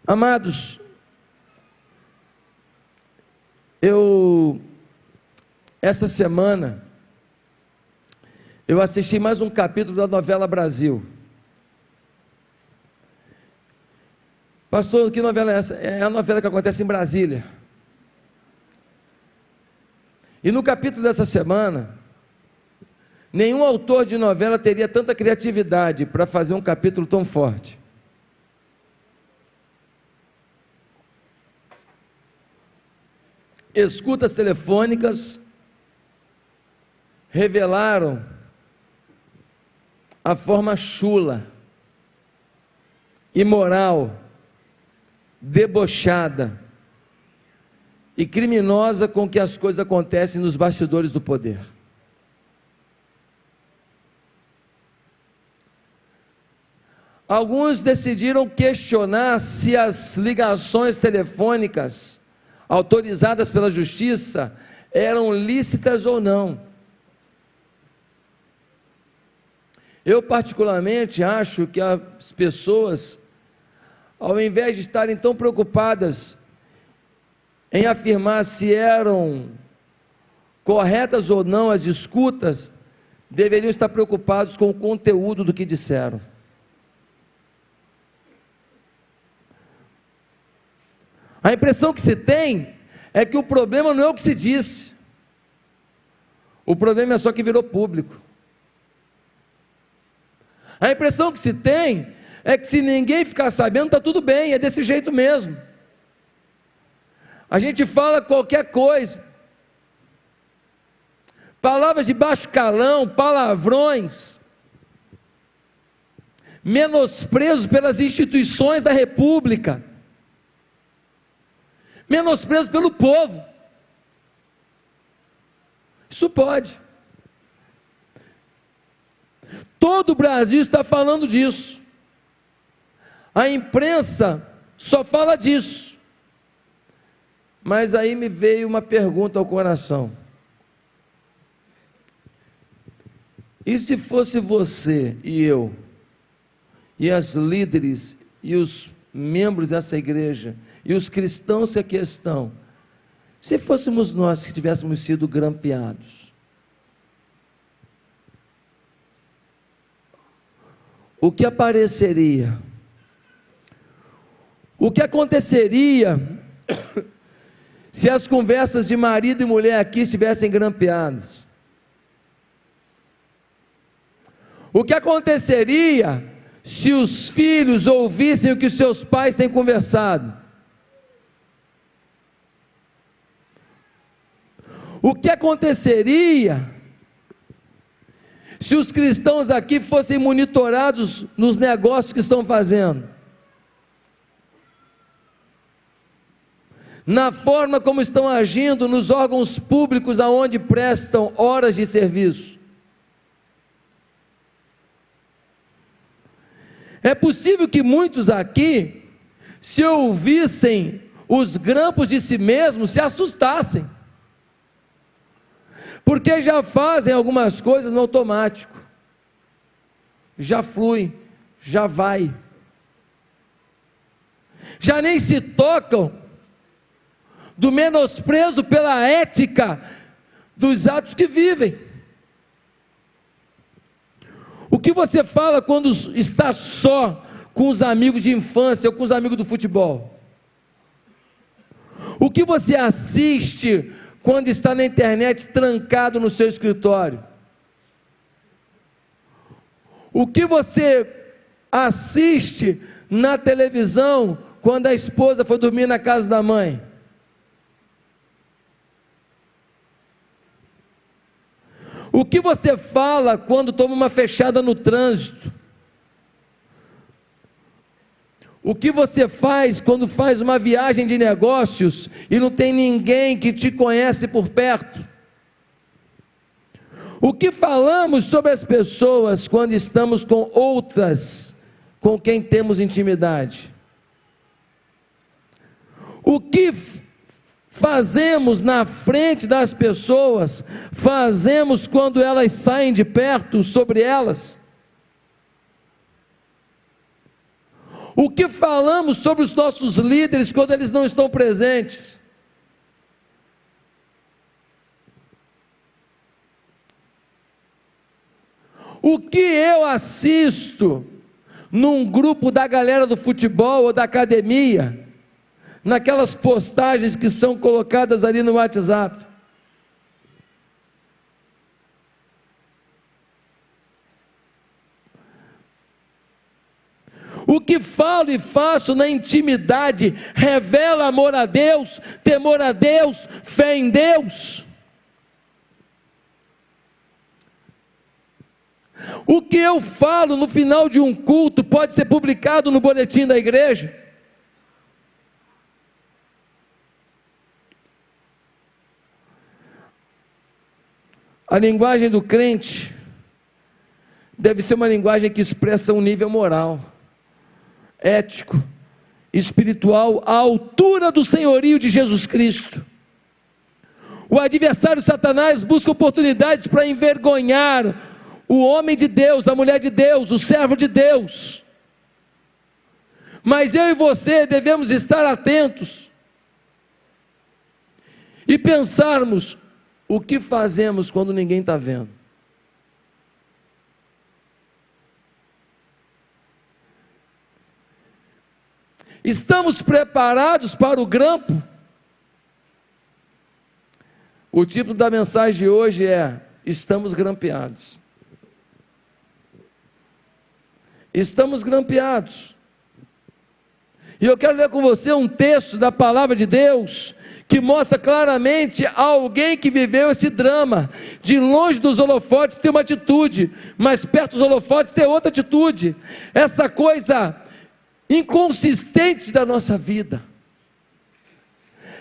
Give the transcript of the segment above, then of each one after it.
Amados, essa semana, eu assisti mais um capítulo da novela Brasil. Pastor, que novela é essa? É a novela que acontece em Brasília. E no capítulo dessa semana, nenhum autor de novela teria tanta criatividade para fazer um capítulo tão forte. Escutas telefônicas revelaram a forma chula, imoral, debochada e criminosa com que as coisas acontecem nos bastidores do poder. Alguns decidiram questionar se as ligações telefônicas autorizadas pela justiça eram lícitas ou não. Eu particularmente acho que as pessoas, ao invés de estarem tão preocupadas em afirmar se eram corretas ou não as escutas, deveriam estar preocupados com o conteúdo do que disseram. A impressão que se tem é que o problema não é o que se disse, o problema é só que virou público. A impressão que se tem é que se ninguém ficar sabendo, está tudo bem, é desse jeito mesmo. A gente fala qualquer coisa, palavras de baixo calão, palavrões, menosprezo pelas instituições da República, menosprezo pelo povo. Isso pode. Todo o Brasil está falando disso. A imprensa só fala disso. Mas aí me veio uma pergunta ao coração. E se fosse você e eu, e as líderes, e os membros dessa igreja, e os cristãos que aqui estão, se fôssemos nós que tivéssemos sido grampeados, o que apareceria? O que aconteceria se as conversas de marido e mulher aqui estivessem grampeadas? O que aconteceria se os filhos ouvissem o que os seus pais têm conversado? O que aconteceria se os cristãos aqui fossem monitorados nos negócios que estão fazendo? Na forma como estão agindo nos órgãos públicos aonde prestam horas de serviço? É possível que muitos aqui, se ouvissem os grampos de si mesmos, se assustassem, porque já fazem algumas coisas no automático, já flui, já vai, já nem se tocam do menosprezo pela ética dos atos que vivem. O que você fala quando está só com os amigos de infância ou com os amigos do futebol? O que você assiste quando está na internet trancado no seu escritório? O que você assiste na televisão quando a esposa foi dormir na casa da mãe? O que você fala quando toma uma fechada no trânsito? O que você faz quando faz uma viagem de negócios e não tem ninguém que te conhece por perto? O que falamos sobre as pessoas quando estamos com outras com quem temos intimidade? O que fazemos na frente das pessoas, fazemos quando elas saem de perto sobre elas? O que falamos sobre os nossos líderes quando eles não estão presentes? O que eu assisto num grupo da galera do futebol ou da academia, naquelas postagens que são colocadas ali no WhatsApp? O que falo e faço na intimidade revela amor a Deus, temor a Deus, fé em Deus? O que eu falo no final de um culto pode ser publicado no boletim da igreja? A linguagem do crente deve ser uma linguagem que expressa um nível moral, ético, espiritual, à altura do senhorio de Jesus Cristo. O adversário Satanás busca oportunidades para envergonhar o homem de Deus, a mulher de Deus, o servo de Deus. Mas eu e você devemos estar atentos e pensarmos: o que fazemos quando ninguém está vendo? Estamos preparados para o grampo? O título da mensagem de hoje é: estamos grampeados. Estamos grampeados. E eu quero ler com você um texto da palavra de Deus que mostra claramente alguém que viveu esse drama. De longe dos holofotes tem uma atitude, mas perto dos holofotes tem outra atitude. Essa coisa inconsistente da nossa vida,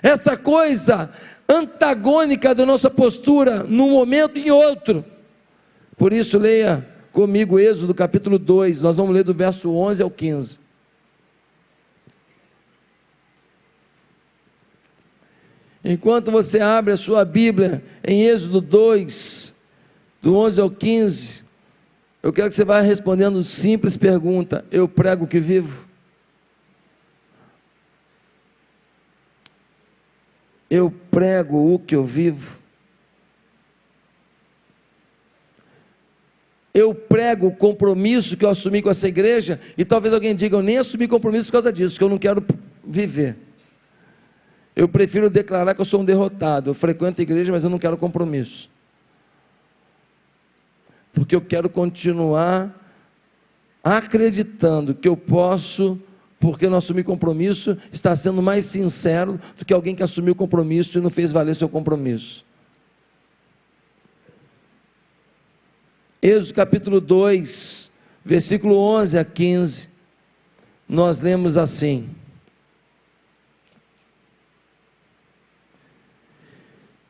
essa coisa antagônica da nossa postura num momento e em outro. Por isso, leia comigo Êxodo capítulo 2, nós vamos ler do verso 11 ao 15. Enquanto você abre a sua Bíblia em Êxodo 2, do 11 ao 15, eu quero que você vá respondendo simples pergunta: eu prego o que vivo? Eu prego o que eu vivo? Eu prego o compromisso que eu assumi com essa igreja? E talvez alguém diga: eu nem assumi compromisso por causa disso, que eu não quero viver. Eu prefiro declarar que eu sou um derrotado. Eu frequento a igreja, mas eu não quero compromisso, porque eu quero continuar acreditando que eu posso, porque eu não assumi compromisso, está sendo mais sincero do que alguém que assumiu compromisso e não fez valer seu compromisso. Êxodo capítulo 2, versículo 11 a 15, nós lemos assim: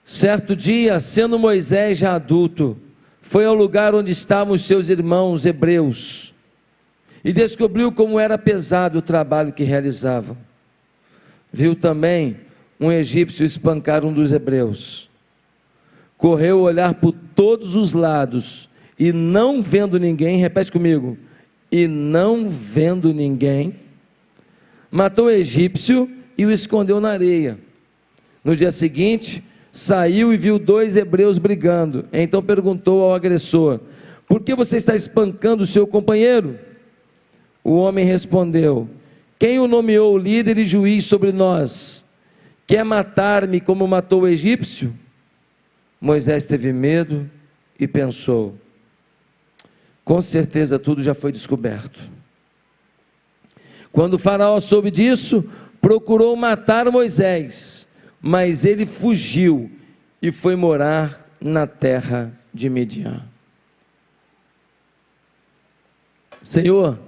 certo dia, sendo Moisés já adulto, foi ao lugar onde estavam os seus irmãos hebreus, e descobriu como era pesado o trabalho que realizavam. Viu também um egípcio espancar um dos hebreus. Correu a olhar por todos os lados, e não vendo ninguém, repete comigo, e não vendo ninguém, matou o egípcio e o escondeu na areia. No dia seguinte, saiu e viu dois hebreus brigando. Então perguntou ao agressor: por que você está espancando o seu companheiro? O homem respondeu: quem o nomeou líder e juiz sobre nós? Quer matar-me como matou o egípcio? Moisés teve medo e pensou: com certeza tudo já foi descoberto. Quando o faraó soube disso, procurou matar Moisés, mas ele fugiu e foi morar na terra de Midian. Senhor,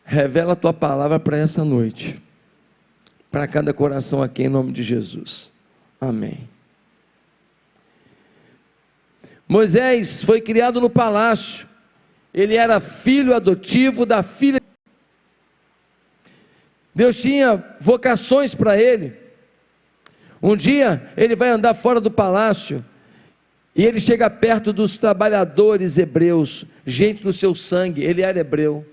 revela a tua palavra para essa noite, para cada coração aqui, em nome de Jesus. Amém. Moisés foi criado no palácio. Ele era filho adotivo da filha. Deus tinha vocações para ele. Um dia ele vai andar fora do palácio e ele chega perto dos trabalhadores hebreus, gente do seu sangue. Ele era hebreu.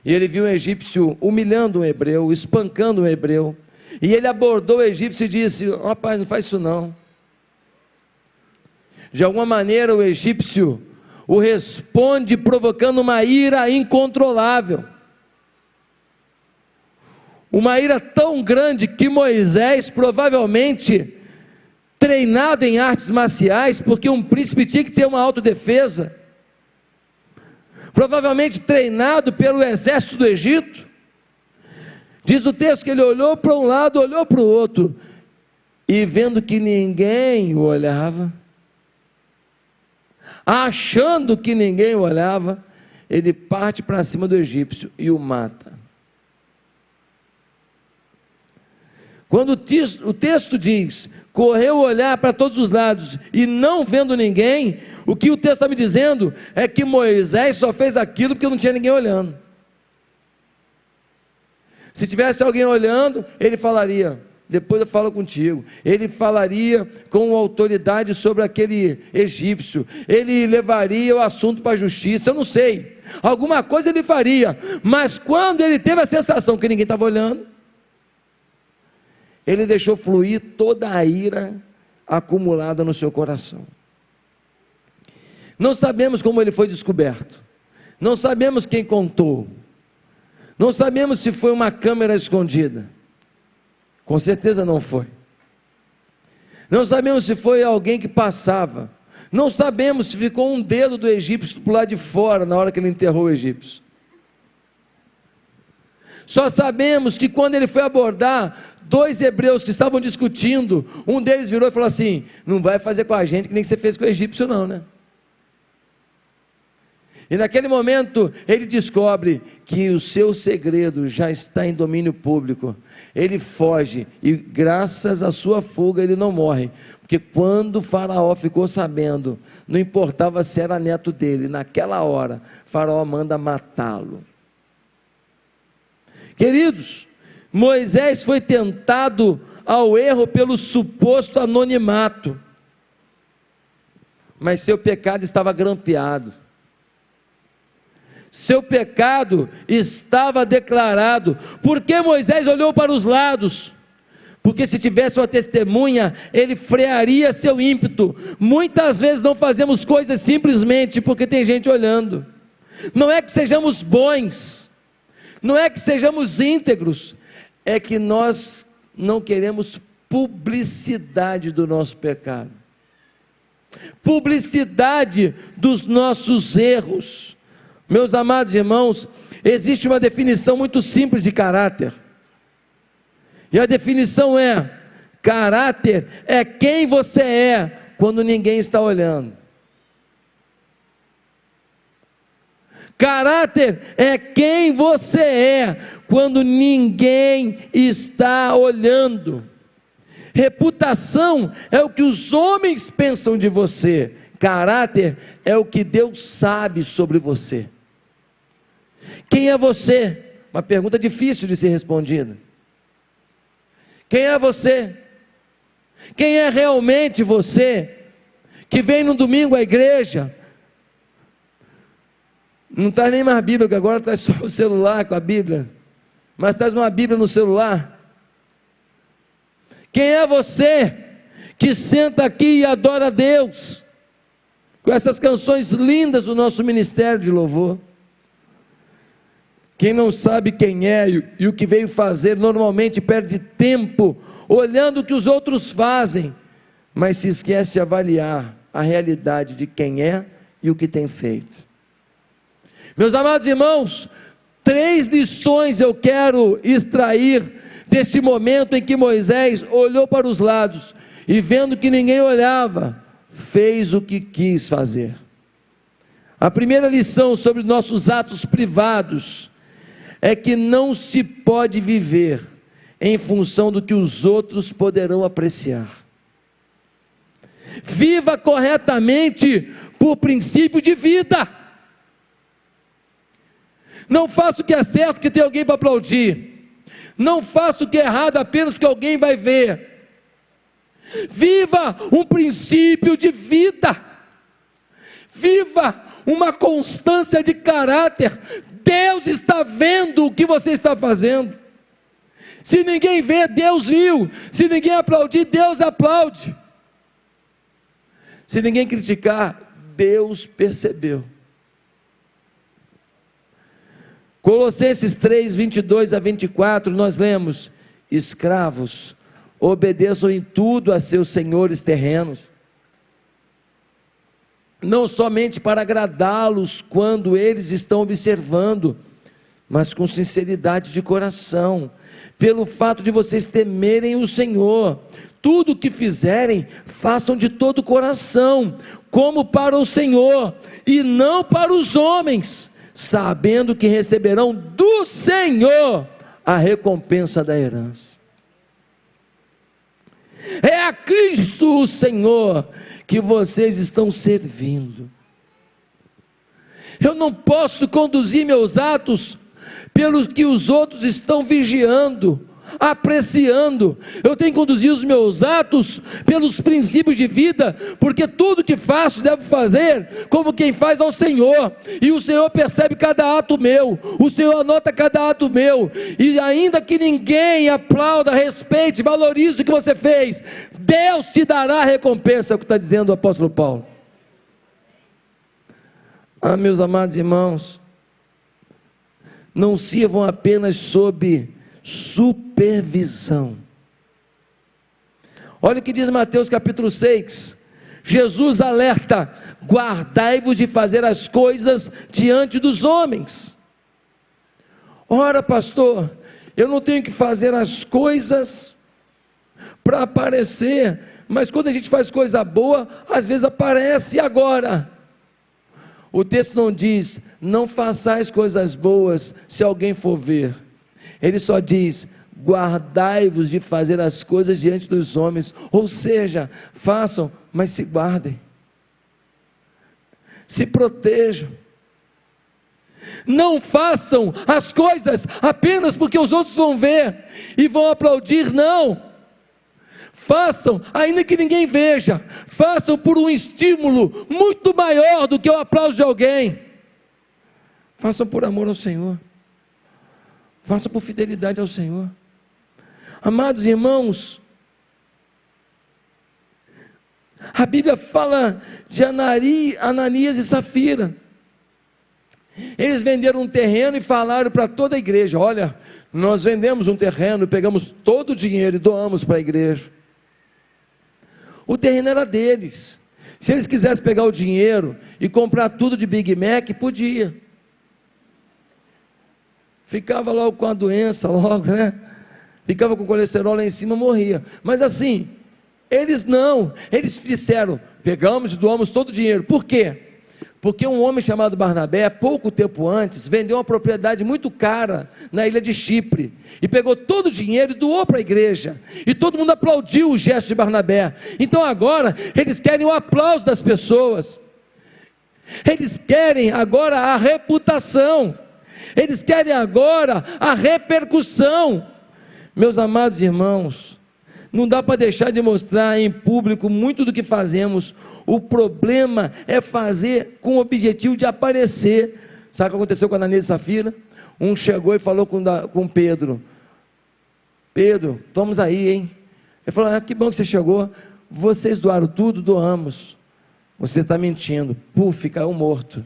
E ele viu um egípcio humilhando um hebreu, espancando um hebreu. E ele abordou o egípcio e disse: rapaz, não faz isso não. De alguma maneira o egípcio o responde provocando uma ira incontrolável. Uma ira tão grande que Moisés, provavelmente treinado em artes marciais, porque um príncipe tinha que ter uma autodefesa, provavelmente treinado pelo exército do Egito, diz o texto que ele olhou para um lado, olhou para o outro, e vendo que ninguém o olhava, achando que ninguém o olhava, ele parte para cima do egípcio e o mata. Quando o texto diz, correu olhar para todos os lados e não vendo ninguém, o que o texto está me dizendo é que Moisés só fez aquilo porque não tinha ninguém olhando. Se tivesse alguém olhando, ele falaria: depois eu falo contigo. Ele falaria com autoridade sobre aquele egípcio, ele levaria o assunto para a justiça, eu não sei, alguma coisa ele faria, mas quando ele teve a sensação que ninguém estava olhando, ele deixou fluir toda a ira acumulada no seu coração. Não sabemos como ele foi descoberto, não sabemos quem contou, não sabemos se foi uma câmera escondida, com certeza não foi. Não sabemos se foi alguém que passava, não sabemos se ficou um dedo do egípcio por lá de fora na hora que ele enterrou o egípcio. Só sabemos que quando ele foi abordar dois hebreus que estavam discutindo, um deles virou e falou assim: não vai fazer com a gente que nem você fez com o egípcio não, né? E naquele momento ele descobre que o seu segredo já está em domínio público. Ele foge e graças à sua fuga ele não morre, porque quando o faraó ficou sabendo, não importava se era neto dele, naquela hora faraó manda matá-lo. Queridos, Moisés foi tentado ao erro pelo suposto anonimato, mas seu pecado estava grampeado, seu pecado estava declarado. Por que Moisés olhou para os lados? Porque se tivesse uma testemunha, ele frearia seu ímpeto. Muitas vezes não fazemos coisas simplesmente porque tem gente olhando. Não é que sejamos bons, não é que sejamos íntegros, é que nós não queremos publicidade do nosso pecado, publicidade dos nossos erros. Meus amados irmãos, existe uma definição muito simples de caráter, e a definição é: caráter é quem você é quando ninguém está olhando. Caráter é quem você é quando ninguém está olhando. Reputação é o que os homens pensam de você. Caráter é o que Deus sabe sobre você. Quem é você? Uma pergunta difícil de ser respondida. Quem é você? Quem é realmente você? Que vem no domingo à igreja, não traz nem mais Bíblia, que agora traz só o celular com a Bíblia, mas traz uma Bíblia no celular. Quem é você que senta aqui e adora a Deus com essas canções lindas do nosso ministério de louvor? Quem não sabe quem é e o que veio fazer, normalmente perde tempo olhando o que os outros fazem, mas se esquece de avaliar a realidade de quem é e o que tem feito. Meus amados irmãos, 3 lições eu quero extrair desse momento em que Moisés olhou para os lados e, vendo que ninguém olhava, fez o que quis fazer. A primeira lição sobre nossos atos privados é que não se pode viver em função do que os outros poderão apreciar. Viva corretamente por princípio de vida. Não faça o que é certo porque tem alguém para aplaudir. Não faça o que é errado apenas porque alguém vai ver. Viva um princípio de vida. Viva uma constância de caráter Deus está vendo o que você está fazendo. Se ninguém vê, Deus viu. Se ninguém aplaudir, Deus aplaude. Se ninguém criticar, Deus percebeu. Colossenses 3, 22 a 24, nós lemos: escravos, obedeçam em tudo a seus senhores terrenos, não somente para agradá-los quando eles estão observando, mas com sinceridade de coração, pelo fato de vocês temerem o Senhor. Tudo o que fizerem, façam de todo o coração, como para o Senhor, e não para os homens, sabendo que receberão do Senhor a recompensa da herança. É a Cristo o Senhor que vocês estão servindo. Eu não posso conduzir meus atos pelos que os outros estão vigiando, apreciando. Eu tenho que conduzir os meus atos pelos princípios de vida, porque tudo que faço devo fazer como quem faz ao Senhor, e o Senhor percebe cada ato meu, o Senhor anota cada ato meu, e ainda que ninguém aplauda, respeite, valorize o que você fez, Deus te dará a recompensa, é o que está dizendo o apóstolo Paulo. Meus amados irmãos, não sirvam apenas sob supervisão. Olha o que diz Mateus capítulo 6, Jesus alerta: guardai-vos de fazer as coisas diante dos homens. Ora, pastor, eu não tenho que fazer as coisas para aparecer, mas quando a gente faz coisa boa, às vezes aparece. E agora? O texto não diz: não façais coisas boas se alguém for ver. Ele só diz: guardai-vos de fazer as coisas diante dos homens. Ou seja, façam, mas se guardem, se protejam. Não façam as coisas apenas porque os outros vão ver e vão aplaudir, não. Façam, ainda que ninguém veja, façam por um estímulo muito maior do que o aplauso de alguém. Façam por amor ao Senhor, façam por fidelidade ao Senhor. Amados irmãos, a Bíblia fala de Ananias e Safira. Eles venderam um terreno e falaram para toda a igreja: olha, nós vendemos um terreno, pegamos todo o dinheiro e doamos para a igreja. O terreno era deles. Se eles quisessem pegar o dinheiro e comprar tudo de Big Mac, podia. Ficava logo com a doença, logo, né? Ficava com colesterol lá em cima, morria. Mas assim, eles não. Eles disseram: pegamos e doamos todo o dinheiro. Por quê? Porque um homem chamado Barnabé, pouco tempo antes, vendeu uma propriedade muito cara na ilha de Chipre, e pegou todo o dinheiro e doou para a igreja, e todo mundo aplaudiu o gesto de Barnabé. Então agora, eles querem o aplauso das pessoas, eles querem agora a reputação, eles querem agora a repercussão. Meus amados irmãos, não dá para deixar de mostrar em público muito do que fazemos. O problema é fazer com o objetivo de aparecer. Sabe o que aconteceu com Ananias e Safira? Um chegou e falou com Pedro: Pedro, estamos aí, hein? Ele falou: que bom que você chegou. Vocês doaram tudo? Doamos. Você está mentindo. Puf, caiu morto.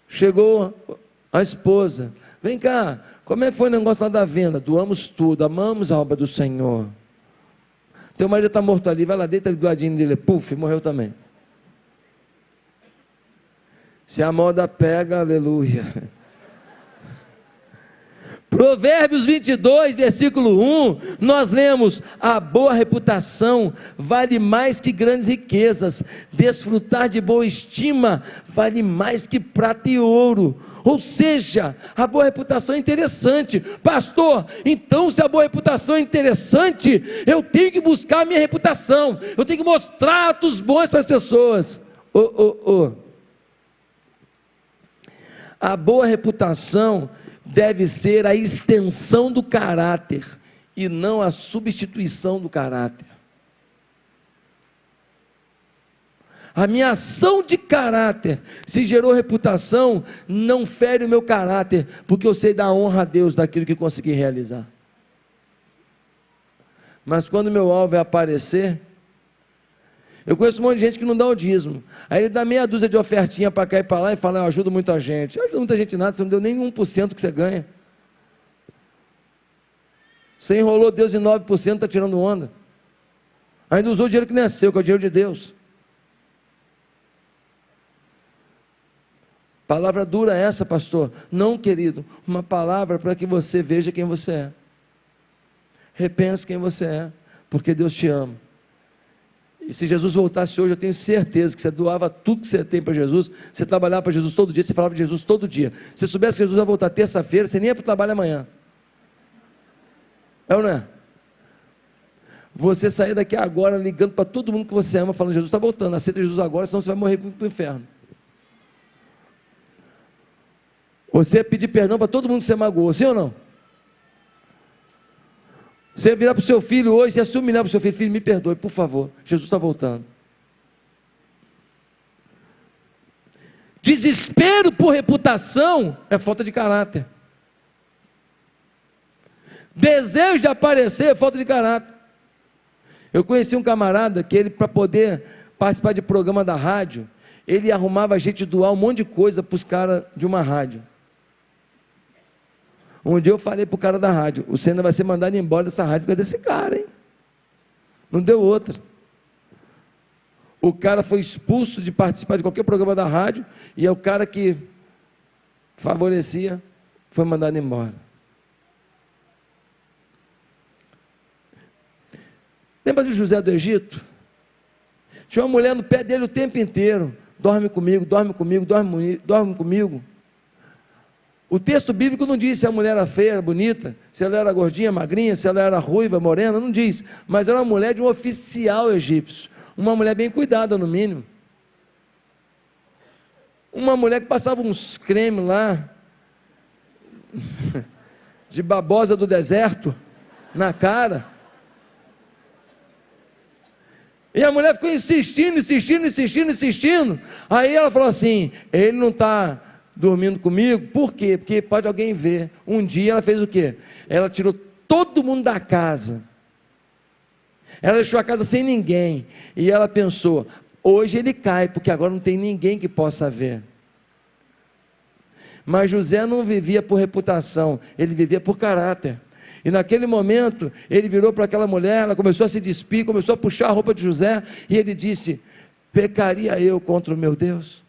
Chegou a esposa: vem cá, como é que foi o negócio lá da venda? Doamos tudo, amamos a obra do Senhor. Teu marido está morto ali, vai lá, deita ele do ladinho dele, puf, morreu também. Se a moda pega, aleluia. Provérbios 22, versículo 1, nós lemos: a boa reputação vale mais que grandes riquezas, desfrutar de boa estima vale mais que prata e ouro. Ou seja, a boa reputação é interessante. Pastor, então se a boa reputação é interessante, eu tenho que buscar a minha reputação, eu tenho que mostrar atos bons para as pessoas. A boa reputação deve ser a extensão do caráter e não a substituição do caráter. A minha ação de caráter, se gerou reputação, não fere o meu caráter, porque eu sei dar honra a Deus daquilo que consegui realizar. Mas quando meu alvo é aparecer, eu conheço um monte de gente que não dá o dízimo, aí ele dá meia dúzia de ofertinha para cá e para lá, e fala, eu ajudo muita gente. Eu ajudo muita gente nada, você não deu nem 1% que você ganha. Você enrolou Deus em 9%, está tirando onda. Ainda usou o dinheiro que não é seu, que é o dinheiro de Deus. Palavra dura essa, pastor? Não, querido, uma palavra para que você veja quem você é. Repense quem você é, porque Deus te ama. E se Jesus voltasse hoje, eu tenho certeza que você doava tudo que você tem para Jesus, você trabalhava para Jesus todo dia, você falava de Jesus todo dia. Se você soubesse que Jesus vai voltar terça-feira, você nem ia para o trabalho amanhã. É ou não é? Você sair daqui agora ligando para todo mundo que você ama, falando, Jesus está voltando, aceita Jesus agora, senão você vai morrer para o inferno. Você ia pedir perdão para todo mundo que você magoou, sim ou não? Você ia virar para o seu filho hoje e se humilhar para o seu filho, filho, me perdoe, por favor, Jesus está voltando. Desespero por reputação é falta de caráter. Desejo de aparecer é falta de caráter. Eu conheci um camarada que ele, para poder participar de programa da rádio, ele arrumava a gente doar um monte de coisa para os caras de uma rádio. Um dia eu falei para o cara da rádio, você ainda vai ser mandado embora dessa rádio por causa desse cara, hein? Não deu outra. O cara foi expulso de participar de qualquer programa da rádio, e é o cara que favorecia, foi mandado embora. Lembra de José do Egito? Tinha uma mulher no pé dele o tempo inteiro, dorme comigo, dorme comigo, dorme comigo. O texto bíblico não diz se a mulher era feia, era bonita, se ela era gordinha, magrinha, se ela era ruiva, morena, não diz, mas era uma mulher de um oficial egípcio, uma mulher bem cuidada no mínimo, uma mulher que passava uns cremes lá, de babosa do deserto, na cara, e a mulher ficou insistindo, aí ela falou assim, ele não está dormindo comigo, por quê? Porque pode alguém ver. Um dia ela fez o quê? Ela tirou todo mundo da casa, ela deixou a casa sem ninguém, e ela pensou, hoje ele cai, porque agora não tem ninguém que possa ver. Mas José não vivia por reputação, ele vivia por caráter. E naquele momento, ele virou para aquela mulher, ela começou a se despir, começou a puxar a roupa de José, e ele disse, pecaria eu contra o meu Deus?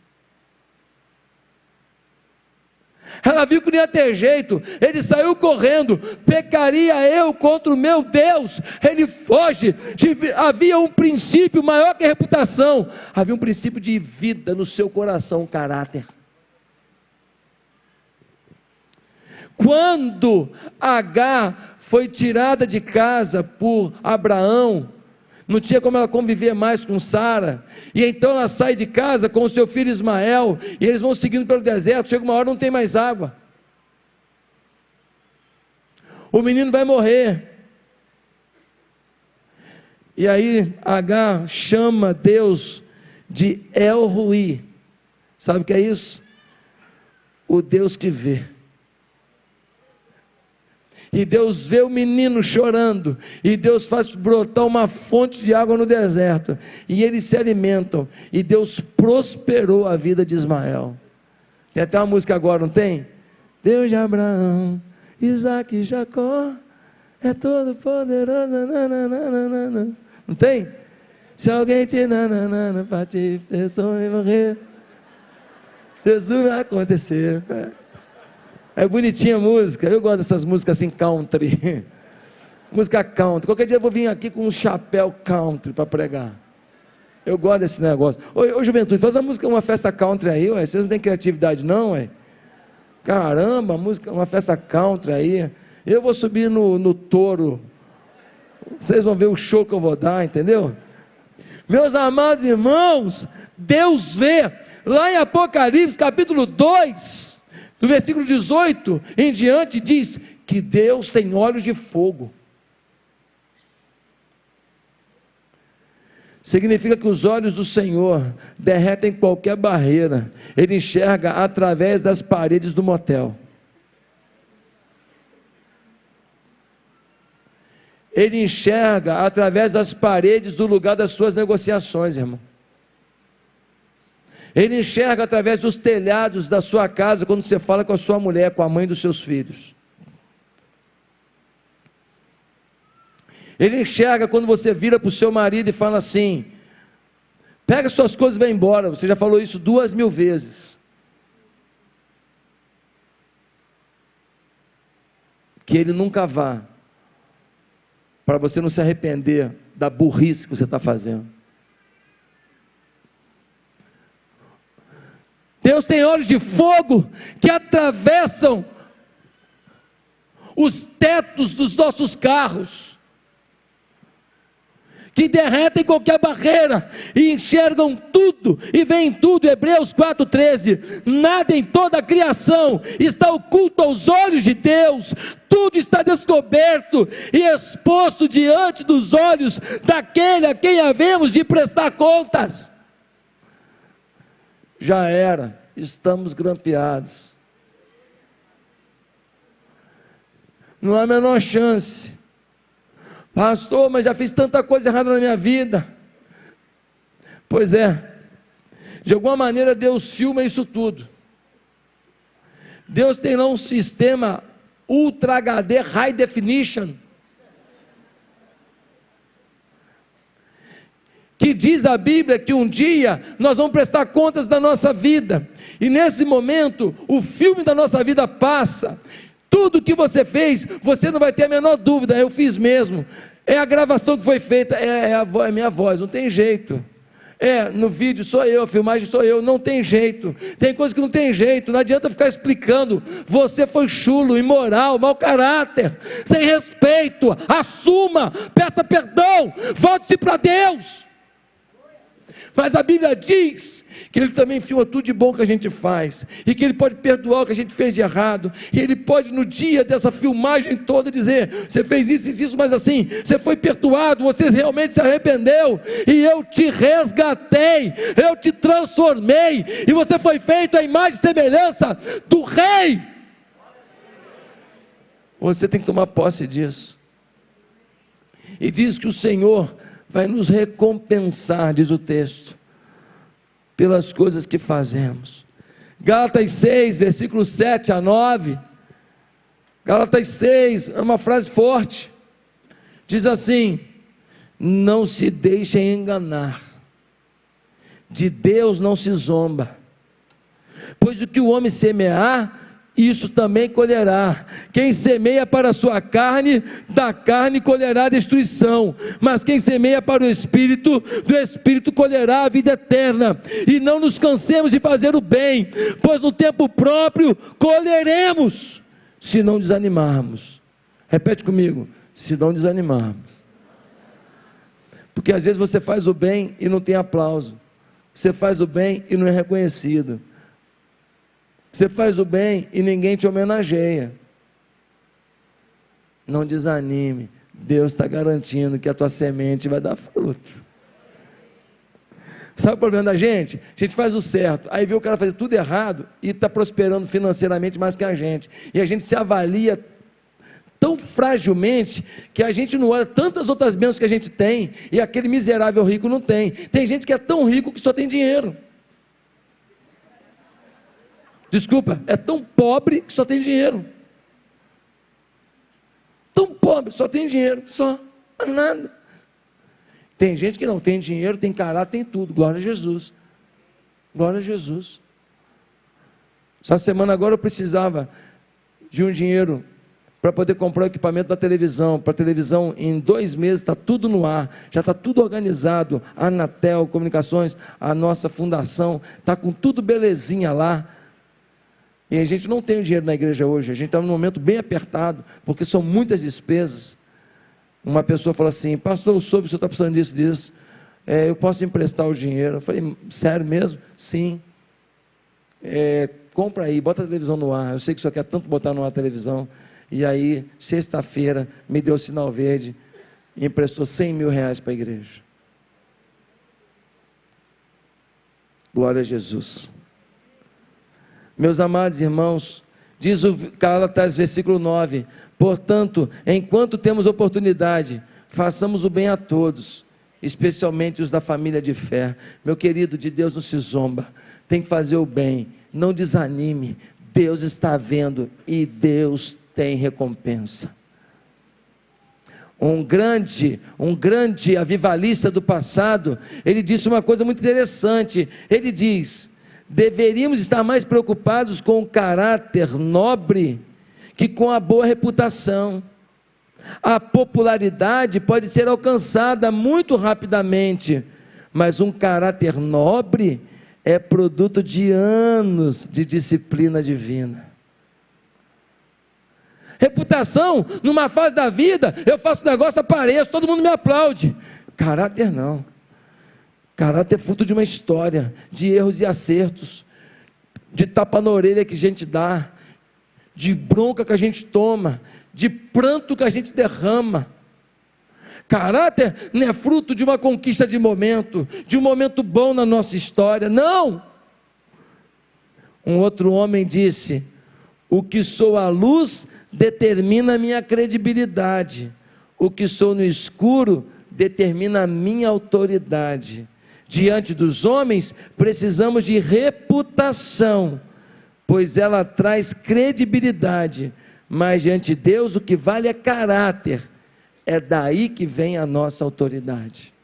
Ela viu que não ia ter jeito, ele saiu correndo, pecaria eu contra o meu Deus? Ele foge. Havia um princípio maior que a reputação, havia um princípio de vida no seu coração, caráter. Quando Agar foi tirada de casa por Abraão, não tinha como ela conviver mais com Sara, e então ela sai de casa com o seu filho Ismael, e eles vão seguindo pelo deserto, chega uma hora não tem mais água, o menino vai morrer, e aí Agar chama Deus de El Roi. Sabe o que é isso? O Deus que vê. E Deus vê o menino chorando, e Deus faz brotar uma fonte de água no deserto, e eles se alimentam, e Deus prosperou a vida de Ismael. Tem até uma música agora, não tem? Deus de Abraão, Isaac e Jacó, é todo poderoso, nananana. Não tem? Se alguém te nananana, para te pessoa e morrer, Jesus vai acontecer. É bonitinha a música, eu gosto dessas músicas assim country, música country, qualquer dia eu vou vir aqui com um chapéu country para pregar, eu gosto desse negócio. Ô juventude, faz uma festa country aí, ué. Vocês não têm criatividade não, ué? Caramba, uma festa country aí, eu vou subir no touro, vocês vão ver o show que eu vou dar, entendeu? Meus amados irmãos, Deus vê, lá em Apocalipse capítulo 2, no versículo 18 em diante, diz que Deus tem olhos de fogo. significa que os olhos do Senhor derretem qualquer barreira. Ele enxerga através das paredes do motel. Ele enxerga através das paredes do lugar das suas negociações, irmão. Ele enxerga através dos telhados da sua casa, quando você fala com a sua mulher, com a mãe dos seus filhos. Ele enxerga quando você vira para o seu marido e fala assim: pega suas coisas e vai embora. Você já falou isso 2.000 vezes. Que ele nunca vá, para você não se arrepender da burrice que você está fazendo. Deus tem olhos de fogo que atravessam os tetos dos nossos carros, que derretem qualquer barreira e enxergam tudo e veem tudo. Hebreus 4,13: nada em toda a criação está oculto aos olhos de Deus, tudo está descoberto e exposto diante dos olhos daquele a quem havemos de prestar contas. Já era, estamos grampeados, não há a menor chance. Pastor, mas já fiz tanta coisa errada na minha vida. Pois é, de alguma maneira Deus filma isso tudo. Deus tem lá um sistema Ultra HD High Definition, que diz a Bíblia que um dia nós vamos prestar contas da nossa vida, e nesse momento o filme da nossa vida passa. Tudo que você fez, você não vai ter a menor dúvida: eu fiz mesmo, é a gravação que foi feita, é a minha voz, não tem jeito. No vídeo sou eu, a filmagem sou eu, não tem jeito. Tem coisa que não tem jeito, não adianta ficar explicando. Você foi chulo, imoral, mau caráter, sem respeito. Assuma, peça perdão, volte-se para Deus. Mas a Bíblia diz que Ele também filma tudo de bom que a gente faz, e que Ele pode perdoar o que a gente fez de errado, e Ele pode no dia dessa filmagem toda dizer: você fez isso, mas assim, você foi perdoado, você realmente se arrependeu, e eu te resgatei, eu te transformei, e você foi feito à imagem e semelhança do Rei. Você tem que tomar posse disso. E diz que o Senhor vai nos recompensar, diz o texto, pelas coisas que fazemos. Gálatas 6, versículos 7 a 9. Gálatas 6, é uma frase forte. Diz assim: não se deixem enganar, de Deus não se zomba, pois o que o homem semear, isso também colherá. Quem semeia para a sua carne, da carne colherá destruição, mas quem semeia para o Espírito, do Espírito colherá a vida eterna. E não nos cansemos de fazer o bem, pois no tempo próprio colheremos, se não desanimarmos. Repete comigo: se não desanimarmos. Porque às vezes você faz o bem e não tem aplauso, você faz o bem e não é reconhecido, você faz o bem e ninguém te homenageia. Não desanime, Deus está garantindo que a tua semente vai dar fruto. Sabe o problema da gente? A gente faz o certo, aí vê o cara fazer tudo errado e está prosperando financeiramente mais que a gente, e a gente se avalia tão fragilmente que a gente não olha tantas outras bênçãos que a gente tem, e aquele miserável rico não tem. Tem gente que é tão rico que só tem dinheiro. Desculpa, é tão pobre que só tem dinheiro. Tão pobre, só tem dinheiro, só, nada. Tem gente que não tem dinheiro, tem caráter, tem tudo. Glória a Jesus. Glória a Jesus. Essa semana agora eu precisava de um dinheiro para poder comprar o equipamento da televisão. Para a televisão, em 2 meses está tudo no ar, já está tudo organizado. A Anatel Comunicações, a nossa fundação, está com tudo belezinha lá. E a gente não tem dinheiro na igreja hoje, a gente está num momento bem apertado, porque são muitas despesas. Uma pessoa falou assim: pastor, eu soube que o senhor está precisando disso, eu posso emprestar o dinheiro? Eu falei: sério mesmo? Sim. Compra aí, bota a televisão no ar, eu sei que o senhor quer tanto botar no ar a televisão. E aí, sexta-feira, me deu sinal verde e emprestou 100 mil reais para a igreja. Glória a Jesus. Meus amados irmãos, diz o Gálatas versículo 9: portanto, enquanto temos oportunidade, façamos o bem a todos, especialmente os da família de fé. Meu querido, de Deus não se zomba, tem que fazer o bem, não desanime, Deus está vendo e Deus tem recompensa. Um grande avivalista do passado, ele disse uma coisa muito interessante. Ele diz: deveríamos estar mais preocupados com o caráter nobre que com a boa reputação. A popularidade pode ser alcançada muito rapidamente, mas um caráter nobre é produto de anos de disciplina divina. Reputação, numa fase da vida, eu faço um negócio, apareço, todo mundo me aplaude. Caráter não. Caráter é fruto de uma história, de erros e acertos, de tapa na orelha que a gente dá, de bronca que a gente toma, de pranto que a gente derrama. Caráter não é fruto de uma conquista de momento, de um momento bom na nossa história, não. Um outro homem disse: o que sou à luz determina a minha credibilidade, o que sou no escuro determina a minha autoridade. Diante dos homens precisamos de reputação, pois ela traz credibilidade, mas diante de Deus o que vale é caráter. É daí que vem a nossa autoridade.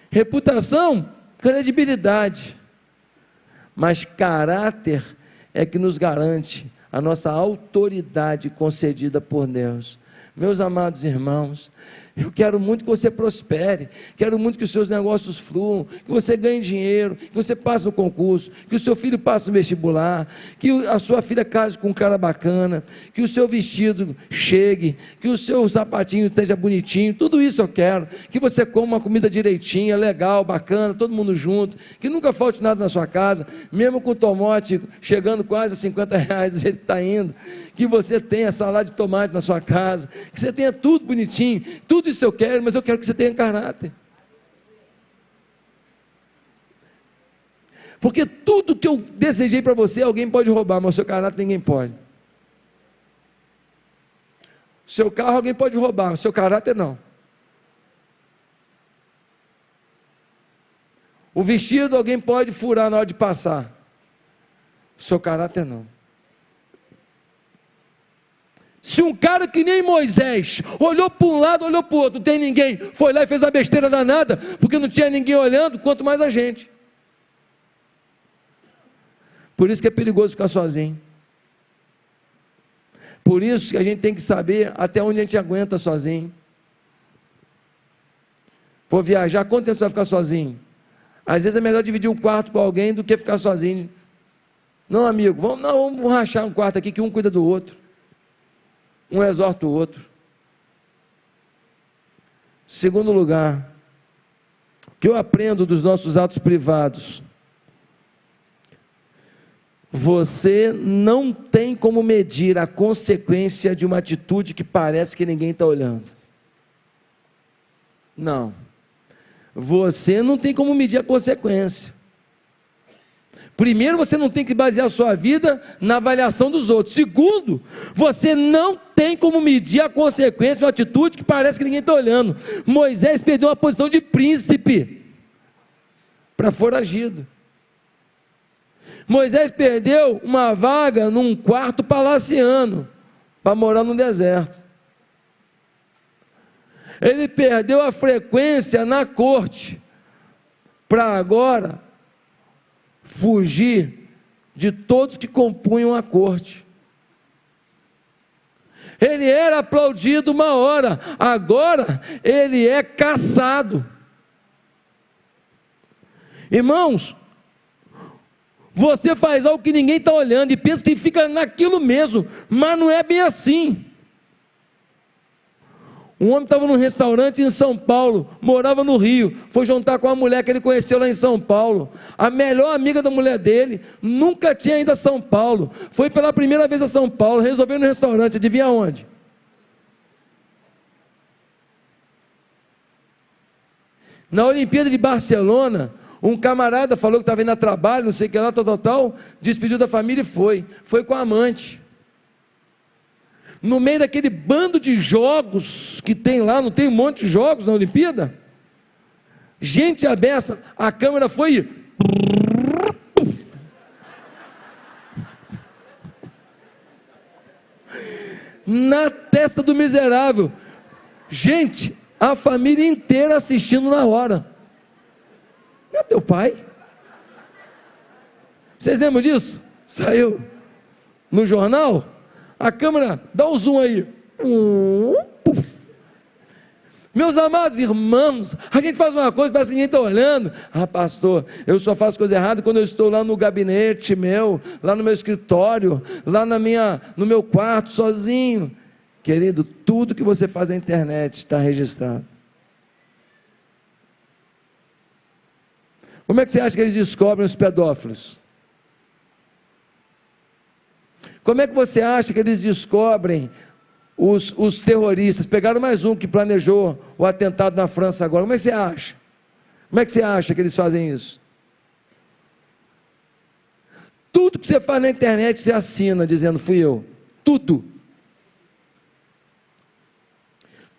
Reputação, credibilidade, mas caráter é que nos garante a nossa autoridade concedida por Deus. Meus amados irmãos, eu quero muito que você prospere, quero muito que os seus negócios fluam, que você ganhe dinheiro, que você passe no concurso, que o seu filho passe no vestibular, que a sua filha case com um cara bacana, que o seu vestido chegue, que o seu sapatinho esteja bonitinho, tudo isso eu quero, que você coma uma comida direitinha, legal, bacana, todo mundo junto, que nunca falte nada na sua casa, mesmo com o tomate chegando quase a R$50 do jeito que está indo, que você tenha salada de tomate na sua casa, que você tenha tudo bonitinho, tudo isso eu quero, mas eu quero que você tenha caráter. Porque tudo que eu desejei para você, alguém pode roubar, mas o seu caráter ninguém pode. O seu carro alguém pode roubar, o seu caráter não. O vestido alguém pode furar na hora de passar, o seu caráter não. Se um cara que nem Moisés olhou para um lado, olhou para o outro, não tem ninguém, foi lá e fez a besteira danada, porque não tinha ninguém olhando, quanto mais a gente. Por isso que é perigoso ficar sozinho. Por isso que a gente tem que saber até onde a gente aguenta sozinho. Vou viajar, quanto tempo você vai ficar sozinho? Às vezes é melhor dividir um quarto com alguém do que ficar sozinho. Não, amigo, vamos rachar um quarto aqui que um cuida do outro. Um exorta o outro. Segundo lugar, o que eu aprendo dos nossos atos privados? Você não tem como medir a consequência de uma atitude que parece que ninguém está olhando. Não. Você não tem como medir a consequência. Primeiro, você não tem que basear a sua vida na avaliação dos outros. Segundo, você não tem como medir a consequência de uma atitude que parece que ninguém está olhando. Moisés perdeu uma posição de príncipe para foragido. Moisés perdeu uma vaga num quarto palaciano para morar no deserto. Ele perdeu a frequência na corte para agora fugir de todos que compunham a corte. Ele era aplaudido uma hora, agora ele é caçado. Irmãos, você faz algo que ninguém está olhando e pensa que fica naquilo mesmo, mas não é bem assim. Um homem estava num restaurante em São Paulo, morava no Rio, foi jantar com uma mulher que ele conheceu lá em São Paulo. A melhor amiga da mulher dele nunca tinha ido a São Paulo, foi pela primeira vez a São Paulo, resolveu ir no restaurante, adivinha onde? Na Olimpíada de Barcelona, Um camarada falou que estava indo a trabalho, não sei o que lá, tal, despediu da família e foi com a amante. No meio daquele bando de jogos que tem lá, não tem um monte de jogos na Olimpíada? Gente a beça, a câmera foi na testa do miserável. Gente, a família inteira assistindo na hora. Meu teu pai? Vocês lembram disso? Saiu no jornal. A câmera, dá um zoom aí. Puf. Meus amados irmãos, a gente faz uma coisa, parece que ninguém está olhando. Ah, pastor, eu só faço coisa errada quando eu estou lá no gabinete meu, lá no meu escritório, lá no meu quarto, sozinho. Querido, tudo que você faz na internet está registrado. Como é que você acha que eles descobrem os pedófilos? Como é que você acha que eles descobrem os terroristas? Pegaram mais um que planejou o atentado na França agora. Como é que você acha? Como é que você acha que eles fazem isso? Tudo que você faz na internet, você assina, dizendo, fui eu. Tudo.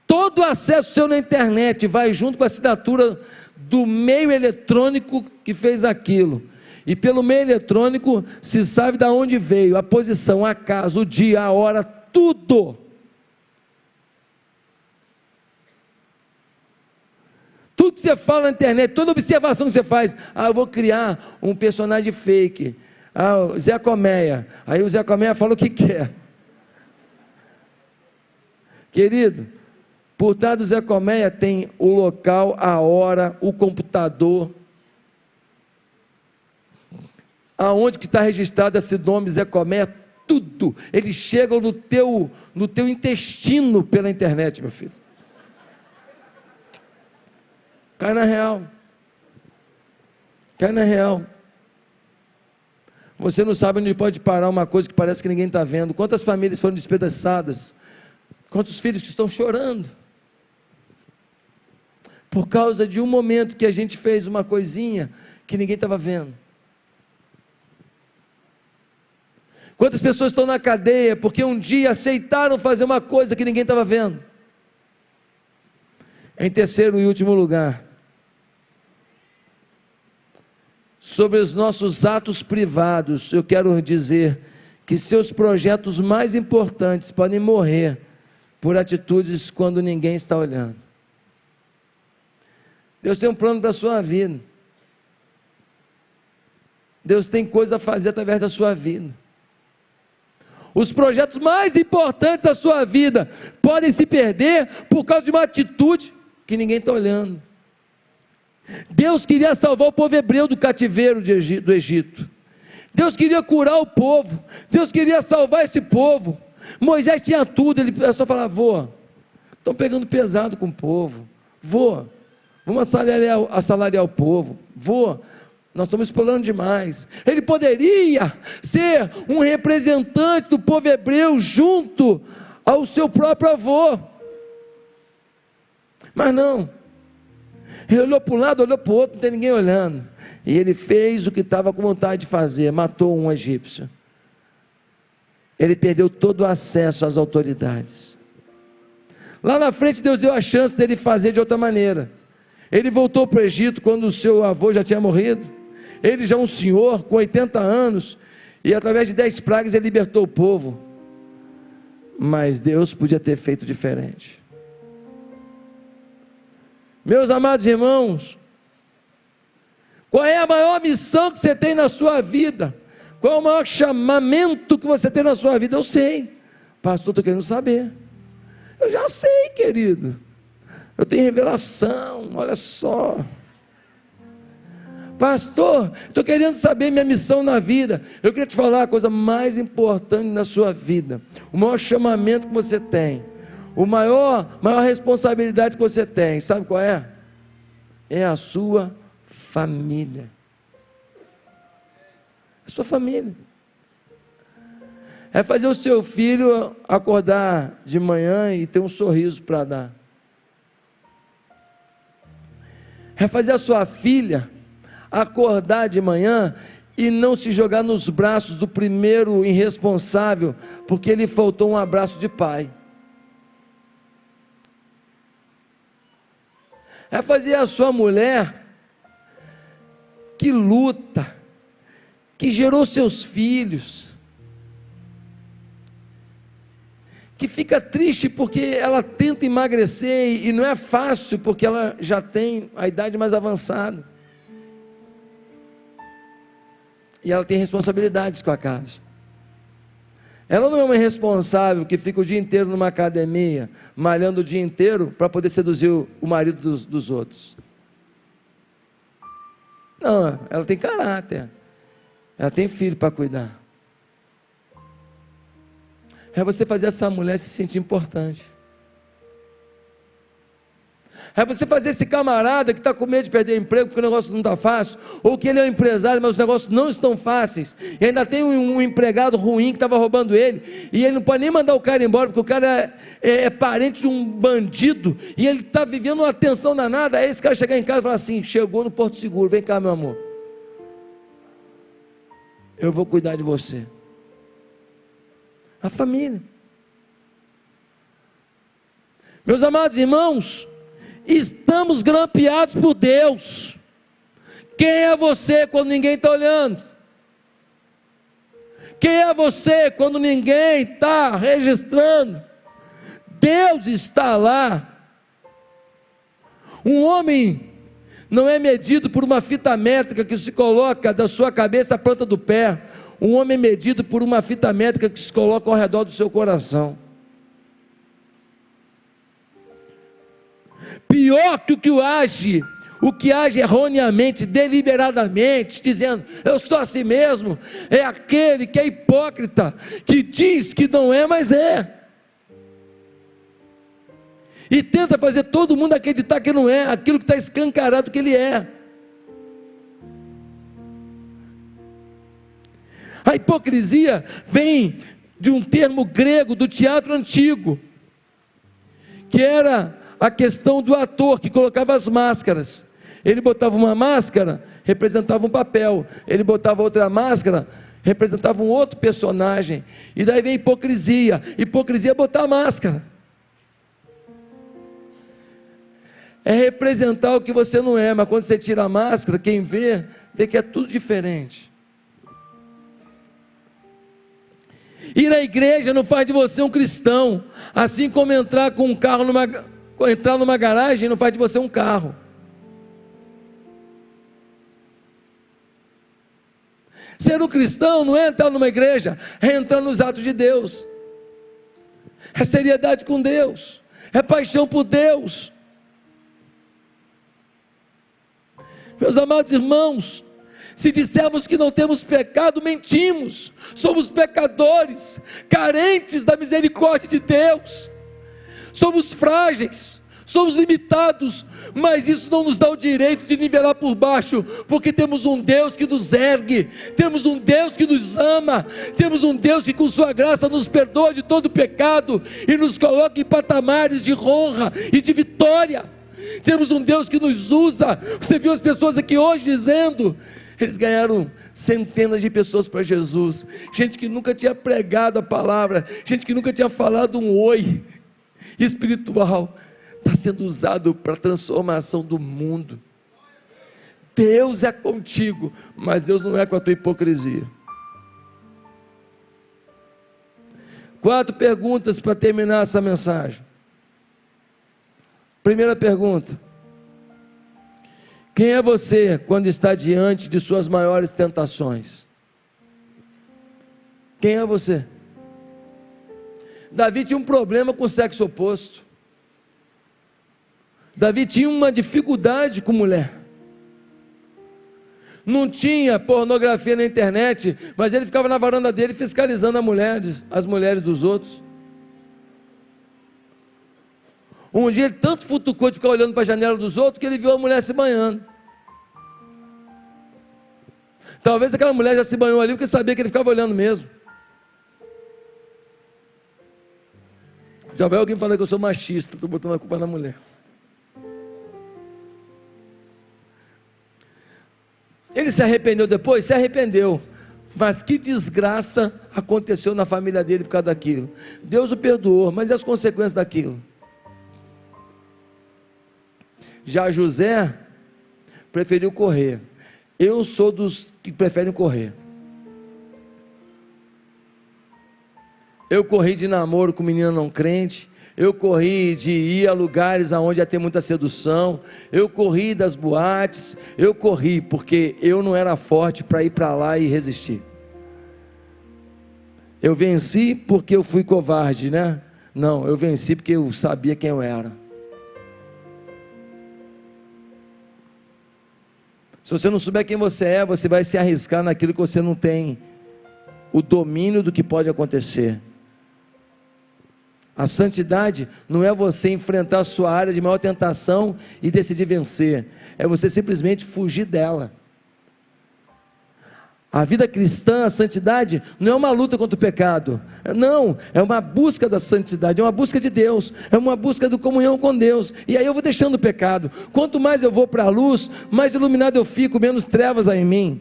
Todo acesso seu na internet vai junto com a assinatura do meio eletrônico que fez aquilo. E pelo meio eletrônico se sabe de onde veio, a posição, a casa, o dia, a hora, tudo. Tudo que você fala na internet, toda observação que você faz, eu vou criar um personagem fake, o Zé Colmeia, aí o Zé Colmeia fala o que quer. Querido, por trás do Zé Colmeia tem o local, a hora, o computador, aonde que está registrado esse nome Zé Colmeia, tudo, eles chegam no teu intestino pela internet, meu filho. Cai na real. Cai na real. Você não sabe onde pode parar uma coisa que parece que ninguém está vendo. Quantas famílias foram despedaçadas? Quantos filhos que estão chorando? Por causa de um momento que a gente fez uma coisinha que ninguém estava vendo. Quantas pessoas estão na cadeia porque um dia aceitaram fazer uma coisa que ninguém estava vendo? Em terceiro e último lugar, sobre os nossos atos privados, eu quero dizer que seus projetos mais importantes podem morrer por atitudes quando ninguém está olhando. Deus tem um plano para a sua vida. Deus tem coisa a fazer através da sua vida. Os projetos mais importantes da sua vida podem se perder por causa de uma atitude que ninguém está olhando. Deus queria salvar o povo hebreu do cativeiro do Egito. Deus queria curar o povo. Deus queria salvar esse povo. Moisés tinha tudo, ele só falava, estão pegando pesado com o povo. Vamos assalariar o povo. Nós estamos explorando demais. Ele poderia ser um representante do povo hebreu junto ao seu próprio avô. Mas não. Ele olhou para um lado, olhou para o outro, não tem ninguém olhando. E ele fez o que estava com vontade de fazer, matou um egípcio. Ele perdeu todo o acesso às autoridades. Lá na frente Deus deu a chance dele fazer de outra maneira. Ele voltou para o Egito quando o seu avô já tinha morrido. Ele já um senhor com 80 anos, e através de 10 pragas ele libertou o povo. Mas Deus podia ter feito diferente. Meus amados irmãos, qual é a maior missão que você tem na sua vida? Qual é o maior chamamento que você tem na sua vida? Eu sei, pastor, estou querendo saber. Eu já sei, querido. Eu tenho revelação, olha só. Pastor, estou querendo saber minha missão na vida. Eu queria te falar a coisa mais importante na sua vida, o maior chamamento que você tem, a maior responsabilidade que você tem, sabe qual é? É a sua família. A sua família. É fazer o seu filho acordar de manhã e ter um sorriso para dar. É fazer a sua filha acordar de manhã e não se jogar nos braços do primeiro irresponsável, porque lhe faltou um abraço de pai. É fazer a sua mulher que luta, que gerou seus filhos, que fica triste porque ela tenta emagrecer e não é fácil porque ela já tem a idade mais avançada. E ela tem responsabilidades com a casa. Ela não é uma irresponsável que fica o dia inteiro numa academia, malhando o dia inteiro para poder seduzir o marido dos outros. Não, ela tem caráter. Ela tem filho para cuidar. É você fazer essa mulher se sentir importante. É você fazer esse camarada que está com medo de perder emprego porque o negócio não está fácil, ou que ele é um empresário, mas os negócios não estão fáceis, e ainda tem um empregado ruim que estava roubando ele, e ele não pode nem mandar o cara embora, porque o cara é parente de um bandido, e ele está vivendo uma tensão danada. Aí esse cara chegar em casa e falar assim: chegou no Porto Seguro, vem cá meu amor, eu vou cuidar de você. A família. Meus amados irmãos, estamos grampeados por Deus. Quem é você quando ninguém está olhando? Quem é você quando ninguém está registrando? Deus está lá. Um homem não é medido por uma fita métrica que se coloca da sua cabeça à planta do pé. Um homem é medido por uma fita métrica que se coloca ao redor do seu coração. Pior que o que age erroneamente, deliberadamente, dizendo eu sou assim mesmo, é aquele que é hipócrita, que diz que não é, mas é, e tenta fazer todo mundo acreditar que não é aquilo que está escancarado que ele é. A hipocrisia vem de um termo grego do teatro antigo, que era a questão do ator que colocava as máscaras. Ele botava uma máscara, representava um papel. Ele botava outra máscara, representava um outro personagem. E daí vem hipocrisia. Hipocrisia é botar a máscara. É representar o que você não é, mas quando você tira a máscara, quem vê que é tudo diferente. Ir à igreja não faz de você um cristão, assim como entrar com um carro entrar numa garagem não faz de você um carro. Ser um cristão não é entrar numa igreja, é entrar nos atos de Deus, é seriedade com Deus, é paixão por Deus. Meus amados irmãos, se dissermos que não temos pecado, mentimos. Somos pecadores, carentes da misericórdia de Deus. Somos frágeis, somos limitados, mas isso não nos dá o direito de nivelar por baixo, porque temos um Deus que nos ergue, temos um Deus que nos ama, temos um Deus que com sua graça nos perdoa de todo pecado e nos coloca em patamares de honra e de vitória. Temos um Deus que nos usa. Você viu as pessoas aqui hoje dizendo, eles ganharam centenas de pessoas para Jesus, gente que nunca tinha pregado a palavra, gente que nunca tinha falado um oi espiritual, está sendo usado para a transformação do mundo. Deus é contigo, mas Deus não é com a tua hipocrisia. 4 perguntas para terminar essa mensagem. Primeira pergunta: quem é você quando está diante de suas maiores tentações? Quem é você? Davi tinha um problema com o sexo oposto. Davi tinha uma dificuldade com mulher. Não tinha pornografia na internet, mas ele ficava na varanda dele fiscalizando as mulheres dos outros. Um dia ele tanto futucou de ficar olhando para a janela dos outros, que ele viu a mulher se banhando. Talvez aquela mulher já se banhou ali, porque sabia que ele ficava olhando mesmo. Já vai alguém falando que eu sou machista, estou botando a culpa na mulher. Ele se arrependeu depois? Se arrependeu. Mas que desgraça aconteceu na família dele por causa daquilo. Deus o perdoou, mas e as consequências daquilo? Já José preferiu correr. Eu sou dos que preferem correr. Eu corri de namoro com menina não crente. Eu corri de ir a lugares onde ia ter muita sedução. Eu corri das boates. Eu corri porque eu não era forte para ir para lá e resistir. Eu venci porque eu fui covarde, né? Não, eu venci porque eu sabia quem eu era. Se você não souber quem você é, você vai se arriscar naquilo que você não tem o domínio do que pode acontecer. A santidade não é você enfrentar a sua área de maior tentação e decidir vencer, é você simplesmente fugir dela. A vida cristã, a santidade, não é uma luta contra o pecado, não, é uma busca da santidade, é uma busca de Deus, é uma busca de comunhão com Deus, e aí eu vou deixando o pecado. Quanto mais eu vou para a luz, mais iluminado eu fico, menos trevas há em mim.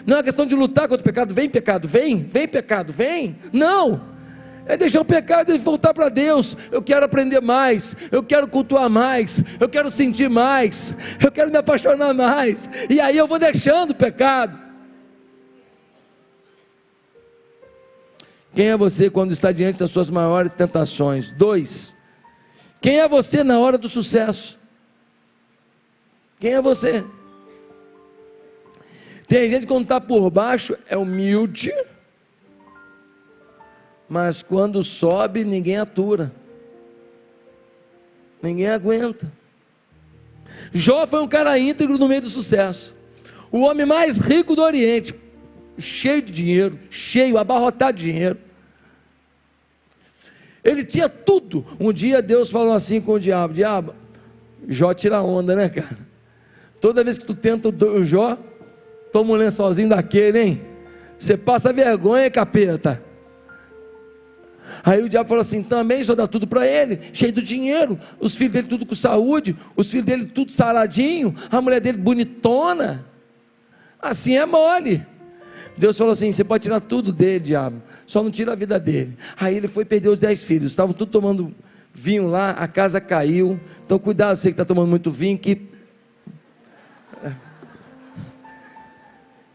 Não é uma questão de lutar contra o pecado, vem pecado, vem pecado, vem, não, é deixar o pecado e voltar para Deus. Eu quero aprender mais, eu quero cultuar mais, eu quero sentir mais, eu quero me apaixonar mais, e aí eu vou deixando o pecado. Quem é você quando está diante das suas maiores tentações? 2. Quem é você na hora do sucesso? Quem é você? Tem gente que quando está por baixo é humilde, mas quando sobe ninguém atura, ninguém aguenta. Jó foi um cara íntegro no meio do sucesso, o homem mais rico do Oriente, cheio de dinheiro, abarrotado de dinheiro, ele tinha tudo. Um dia Deus falou assim com o diabo: diabo, Jó tira onda, né, cara? Toda vez que tu tenta o Jó, toma um lençolzinho daquele, hein? Você passa vergonha, capeta. Aí o diabo falou assim: também só dá tudo para ele, cheio de dinheiro, os filhos dele tudo com saúde, os filhos dele tudo saradinho, a mulher dele bonitona, assim é mole. Deus falou assim: você pode tirar tudo dele, diabo, só não tira a vida dele. Aí ele foi perder os 10 filhos, estavam tudo tomando vinho lá, a casa caiu. Então cuidado, você que está tomando muito vinho, que...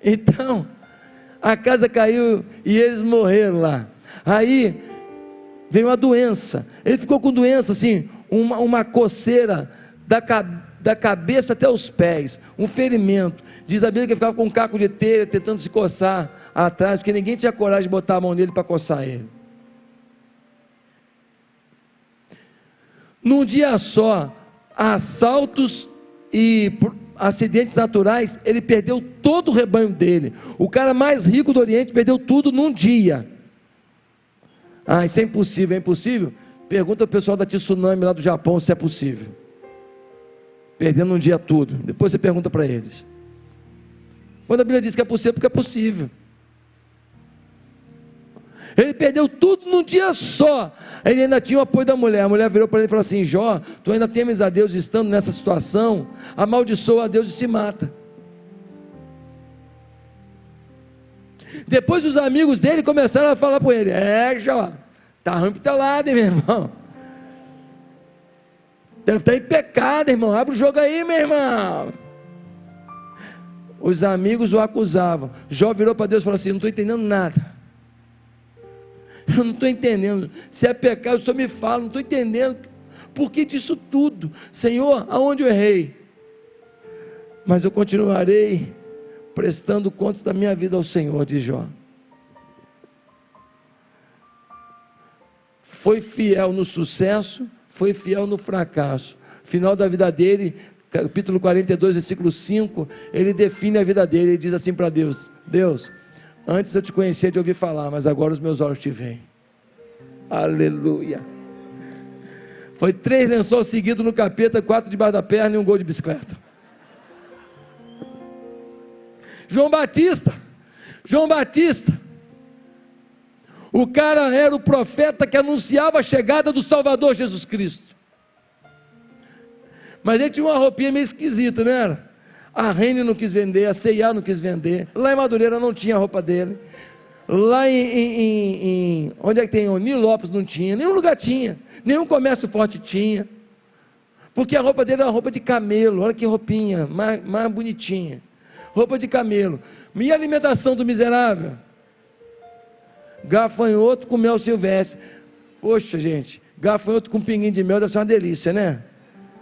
Então, a casa caiu e eles morreram lá. Aí veio uma doença, ele ficou com doença assim, uma coceira da cabeça até os pés, um ferimento. Diz a Bíblia que ele ficava com um caco de telha tentando se coçar atrás, porque ninguém tinha coragem de botar a mão nele para coçar ele. Num dia só, assaltos e acidentes naturais, ele perdeu todo o rebanho dele. O cara mais rico do Oriente perdeu tudo num dia. Ah, isso é impossível, é impossível? Pergunta ao pessoal da Tsunami lá do Japão se é possível. Perdendo um dia tudo, depois você pergunta para eles. Quando a Bíblia diz que é possível, porque é possível. Ele perdeu tudo num dia só. Ele ainda tinha o apoio da mulher. A mulher virou para ele e falou assim: Jó, tu ainda temes a Deus estando nessa situação? Amaldiçoa a Deus e se mata. Depois os amigos dele começaram a falar com ele: Jó, tá ruim pro teu lado, hein, meu irmão? Deve estar em pecado, irmão. Abre o jogo aí, meu irmão. Os amigos o acusavam. Jó virou para Deus e falou assim: não estou entendendo nada. Eu não estou entendendo. Se é pecado, o Senhor me fala. Não estou entendendo. Por que disso tudo? Senhor, aonde eu errei? Mas eu continuarei prestando contas da minha vida ao Senhor, diz Jó. Foi fiel no sucesso, foi fiel no fracasso. Final da vida dele, capítulo 42, versículo 5, ele define a vida dele. Ele diz assim para Deus: Deus, antes eu te conhecia de ouvir falar, mas agora os meus olhos te veem. Aleluia. Foi 3 lençóis seguidos no capeta, 4 debaixo da perna e um gol de bicicleta. João Batista, o cara era o profeta que anunciava a chegada do Salvador Jesus Cristo. Mas ele tinha uma roupinha meio esquisita, não era? A Renner não quis vender, a C&A não quis vender, lá em Madureira não tinha a roupa dele, lá onde é que tem? Nilo Lopes não tinha, nenhum lugar tinha, nenhum comércio forte tinha, porque a roupa dele era roupa de camelo. Olha que roupinha mais bonitinha, roupa de camelo. E a alimentação do miserável? Gafanhoto com mel silvestre. Poxa, gente, gafanhoto com pinguinho de mel deve ser uma delícia, né?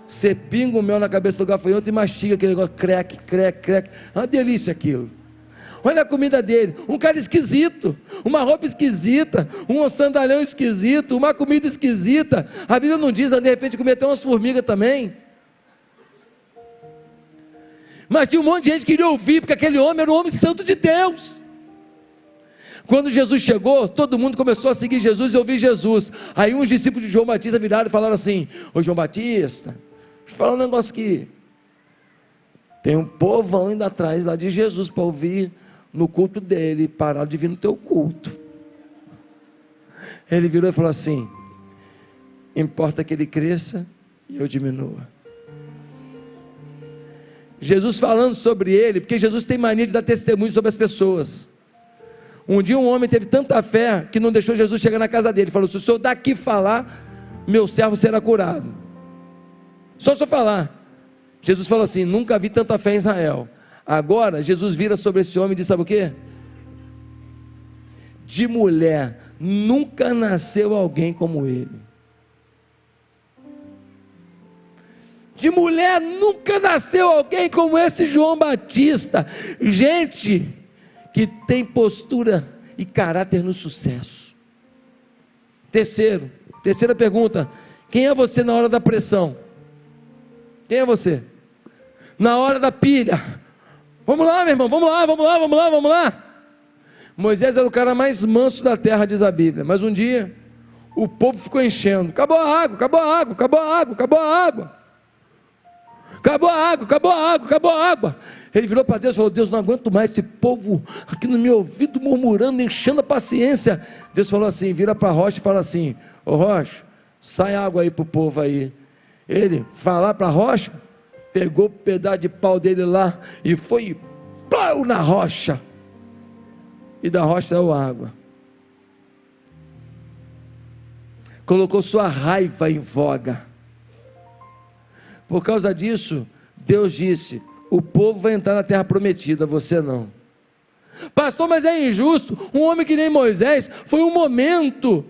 Você pinga o mel na cabeça do gafanhoto e mastiga aquele negócio, creque, creque, creque. Uma delícia aquilo. Olha a comida dele, um cara esquisito, uma roupa esquisita, um sandalhão esquisito, uma comida esquisita. A Bíblia não diz, de repente comer até umas formigas também. Mas tinha um monte de gente que queria ouvir, porque aquele homem era um homem santo de Deus. Quando Jesus chegou, todo mundo começou a seguir Jesus e ouvir Jesus. Aí uns discípulos de João Batista viraram e falaram assim: ô João Batista, deixa eu falar um negócio aqui. Tem um povão indo atrás lá de Jesus para ouvir no culto dele, parar de vir no teu culto. Ele virou e falou assim: importa que ele cresça e eu diminua. Jesus falando sobre ele, porque Jesus tem mania de dar testemunho sobre as pessoas. Um dia um homem teve tanta fé que não deixou Jesus chegar na casa dele. Falou: se o senhor daqui falar, meu servo será curado. Só se eu falar. Jesus falou assim: nunca vi tanta fé em Israel. Agora Jesus vira sobre esse homem e diz: sabe o que? De mulher nunca nasceu alguém como ele. De mulher nunca nasceu alguém como esse João Batista. Gente que tem postura e caráter no sucesso. Terceira pergunta: quem é você na hora da pressão? Quem é você? Na hora da pilha. Vamos lá, meu irmão, vamos lá. Moisés era o cara mais manso da terra, diz a Bíblia. Mas um dia o povo ficou enchendo. Acabou a água. Ele virou para Deus e falou: Deus, não aguento mais esse povo aqui no meu ouvido murmurando, enchendo a paciência. Deus falou assim: vira para a rocha e fala assim: ô rocha, sai água aí para o povo aí. Ele falar para a rocha, pegou o pedaço de pau dele lá e foi pau na rocha, e da rocha saiu água. Colocou sua raiva em voga. Por causa disso, Deus disse: o povo vai entrar na terra prometida, você não. Pastor, mas é injusto. Um homem que nem Moisés, foi um momento.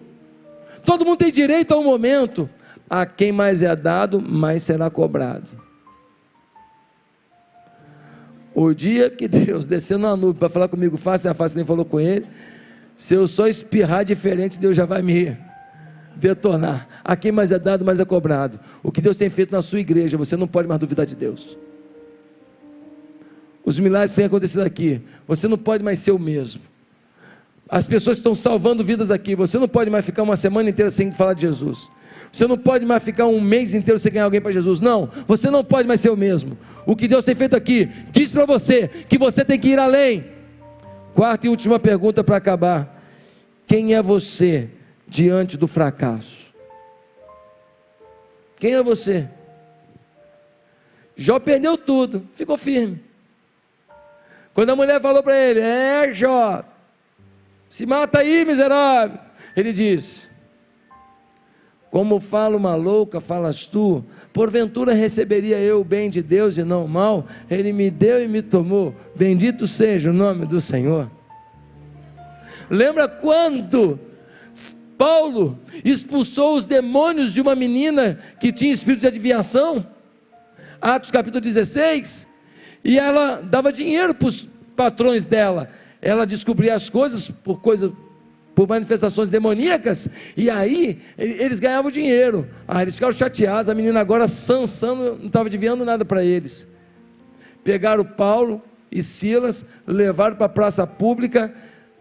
Todo mundo tem direito a um momento. A quem mais é dado, mais será cobrado. O dia que Deus desceu na nuvem para falar comigo face a face, nem falou com ele, se eu só espirrar diferente, Deus já vai me detonar. A quem mais é dado, mais é cobrado. O que Deus tem feito na sua igreja, você não pode mais duvidar de Deus. Os milagres que têm acontecido aqui, você não pode mais ser o mesmo. As pessoas que estão salvando vidas aqui, você não pode mais ficar uma semana inteira sem falar de Jesus. Você não pode mais ficar um mês inteiro sem ganhar alguém para Jesus. Não, você não pode mais ser o mesmo. O que Deus tem feito aqui diz para você que você tem que ir além. Quarta e última pergunta para acabar: quem é você diante do fracasso? Quem é você? Jó perdeu tudo, ficou firme. Quando a mulher falou para ele: Jó, se mata aí, miserável. Ele disse: como fala uma louca, falas tu? Porventura receberia eu o bem de Deus e não o mal? Ele me deu e me tomou. Bendito seja o nome do Senhor. Lembra quando Paulo expulsou os demônios de uma menina que tinha espírito de adivinhação? Atos capítulo 16. E ela dava dinheiro para os patrões dela. Ela descobria as coisas por manifestações demoníacas, e aí eles ganhavam dinheiro. Eles ficaram chateados. A menina agora Sansão não estava adivinhando nada para eles. Pegaram Paulo e Silas, levaram para a praça pública.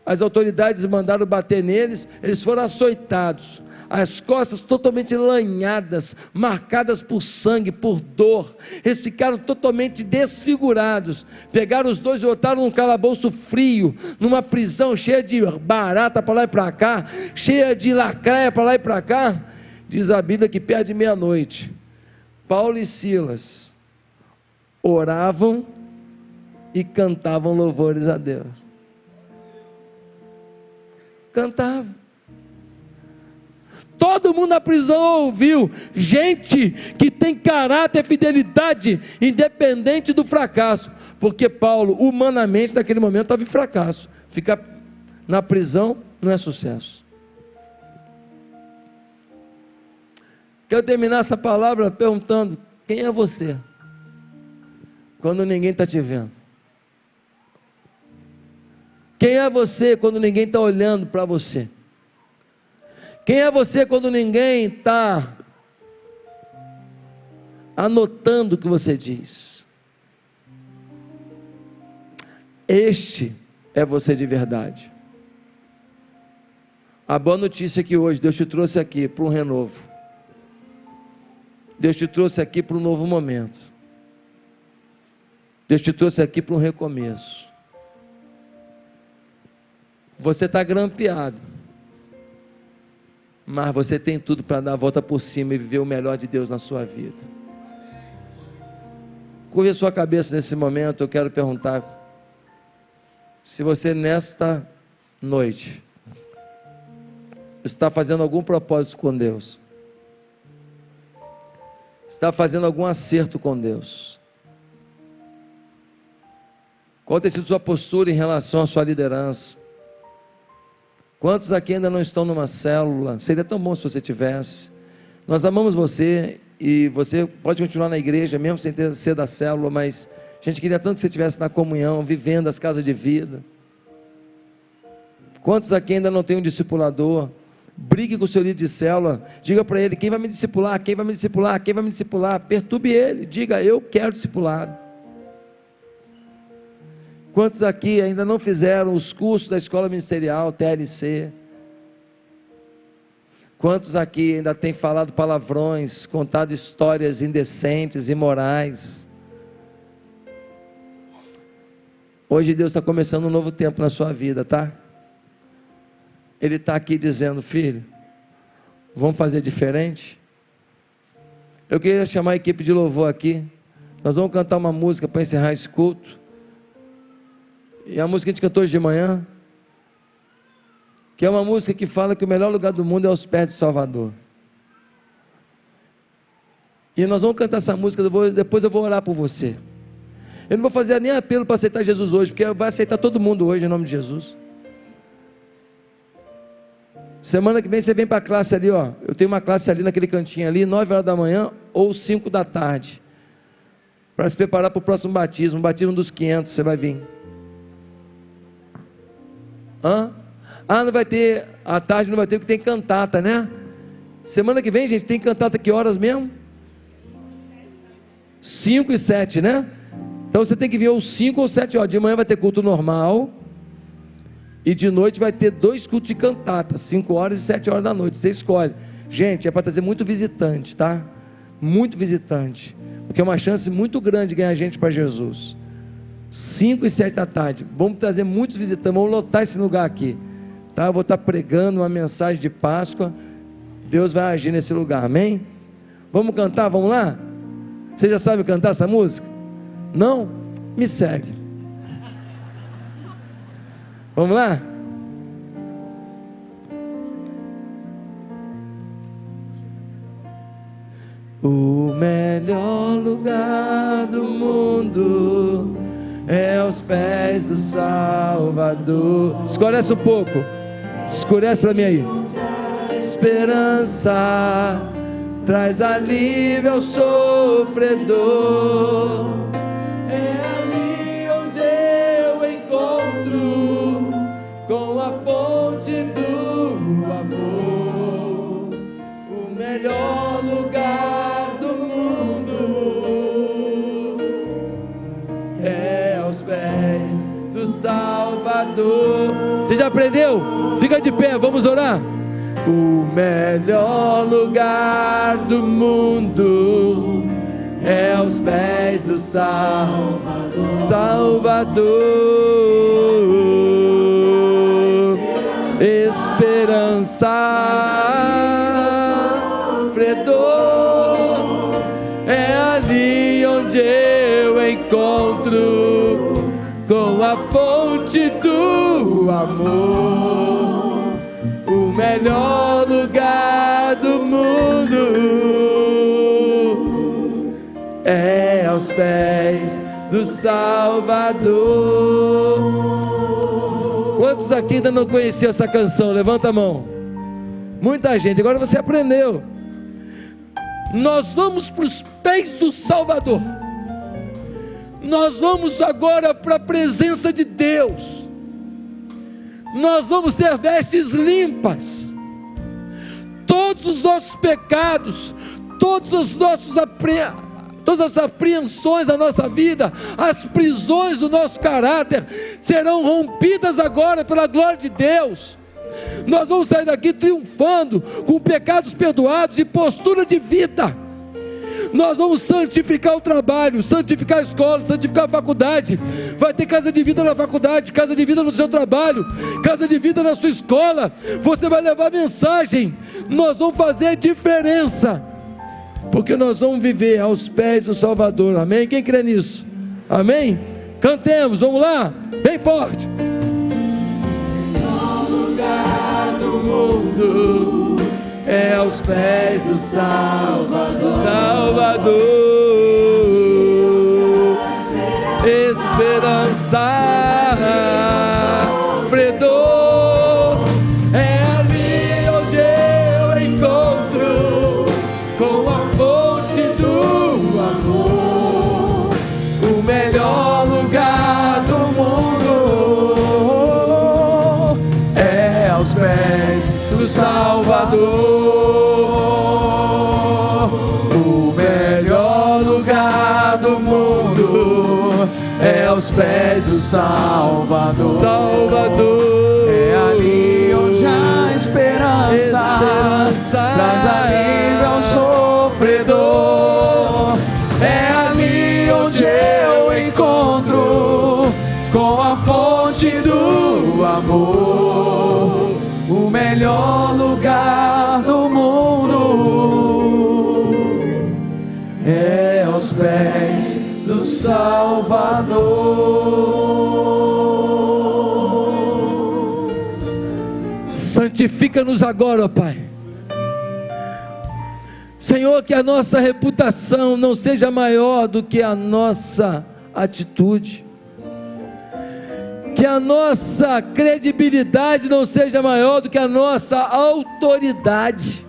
As autoridades mandaram bater neles. Eles foram açoitados, as costas totalmente lanhadas, marcadas por sangue, por dor. Eles ficaram totalmente desfigurados. Pegaram os dois e botaram num calabouço frio, numa prisão cheia de barata para lá e para cá, cheia de lacraia para lá e para cá. Diz a Bíblia que perto de meia-noite, Paulo e Silas oravam e cantavam louvores a Deus. Cantavam. Todo mundo na prisão ouviu, gente que tem caráter e fidelidade, independente do fracasso, porque Paulo, humanamente, naquele momento estava em fracasso. Ficar na prisão não é sucesso. Quero terminar essa palavra perguntando: quem é você quando ninguém está te vendo? Quem é você quando ninguém está olhando para você? Quem é você quando ninguém está anotando o que você diz? Este é você de verdade. A boa notícia é que hoje Deus te trouxe aqui para um renovo. Deus te trouxe aqui para um novo momento. Deus te trouxe aqui para um recomeço. Você está grampeado, mas você tem tudo para dar a volta por cima e viver o melhor de Deus na sua vida. Curva a sua cabeça nesse momento. Eu quero perguntar se você nesta noite está fazendo algum propósito com Deus, está fazendo algum acerto com Deus. Qual tem sido sua postura em relação à sua liderança? Quantos aqui ainda não estão numa célula? Seria tão bom se você tivesse. Nós amamos você e você pode continuar na igreja mesmo sem ser da célula, mas a gente queria tanto que você estivesse na comunhão, vivendo as casas de vida. Quantos aqui ainda não tem um discipulador? Brigue com o seu líder de célula, diga para ele: quem vai me discipular, quem vai me discipular, quem vai me discipular? Perturbe ele, diga: eu quero discipulado. Quantos aqui ainda não fizeram os cursos da escola ministerial, TLC? Quantos aqui ainda têm falado palavrões, contado histórias indecentes, imorais? Hoje Deus está começando um novo tempo na sua vida, tá? Ele está aqui dizendo: filho, vamos fazer diferente? Eu queria chamar a equipe de louvor aqui. Nós vamos cantar uma música para encerrar esse culto. E a música que a gente cantou hoje de manhã, que é uma música que fala que o melhor lugar do mundo é aos pés de Salvador. E nós vamos cantar essa música, depois eu vou orar por você. Eu não vou fazer nem apelo para aceitar Jesus hoje, porque vai aceitar todo mundo hoje em nome de Jesus. Semana que vem você vem para a classe ali, ó. Eu tenho uma classe ali naquele cantinho ali, 9 horas da manhã ou 5 da tarde, para se preparar para o próximo batismo, o batismo dos 500, você vai vir. Não vai ter, à tarde não vai ter, porque tem cantata, né? Semana que vem, gente, tem cantata que horas mesmo? 5 e 7, né? Então você tem que vir ou 5 ou 7 horas. De manhã vai ter culto normal, e de noite vai ter 2 cultos de cantata, 5 horas e 7 horas da noite, você escolhe. Gente, é para trazer muito visitante, tá? Muito visitante, porque é uma chance muito grande de ganhar gente para Jesus. 5 e 7 da tarde, vamos trazer muitos visitantes, vamos lotar esse lugar aqui, tá? Eu vou estar pregando uma mensagem de Páscoa, Deus vai agir nesse lugar, amém? Vamos cantar, vamos lá? Você já sabe cantar essa música? Não? Me segue. Vamos lá? O melhor lugar do mundo é aos pés do Salvador. Escurece um pouco. Escurece para mim aí. Esperança traz alívio ao sofredor. É ali onde eu encontro com a fonte do amor. O melhor lugar do mundo é aos pés do Salvador. Você já aprendeu? Fica de pé, vamos orar. O melhor lugar do mundo é aos pés do Salvador. Esperança, sofredor, é ali onde eu encontro com a fonte do amor, o melhor lugar do mundo é aos pés do Salvador. Quantos aqui ainda não conheciam essa canção? Levanta a mão. Muita gente, agora você aprendeu. Nós vamos para os pés do Salvador. Nós vamos agora para a presença de Deus. Nós vamos ter vestes limpas. Todos os nossos pecados, todas as apreensões da nossa vida, as prisões do nosso caráter serão rompidas agora pela glória de Deus. Nós vamos sair daqui triunfando, com pecados perdoados e postura de vida. Nós vamos santificar o trabalho, santificar a escola, santificar a faculdade. Vai ter casa de vida na faculdade, casa de vida no seu trabalho, casa de vida na sua escola. Você vai levar mensagem. Nós vamos fazer diferença, porque nós vamos viver aos pés do Salvador. Amém? Quem crê nisso? Amém? Cantemos, vamos lá, bem forte. No lugar do mundo é aos pés do Salvador. Salvador, esperança, fredor, é ali onde eu encontro com a fonte do amor, o melhor lugar do mundo é aos pés do Salvador. O melhor lugar do mundo é aos pés do Salvador. Salvador, é ali onde a esperança traz alívio ao sofredor. É ali onde eu encontro com a fonte do amor, o melhor lugar do mundo é aos pés do Salvador. Santifica-nos agora, ó Pai. Senhor, que a nossa reputação não seja maior do que a nossa atitude, que a nossa credibilidade não seja maior do que a nossa autoridade,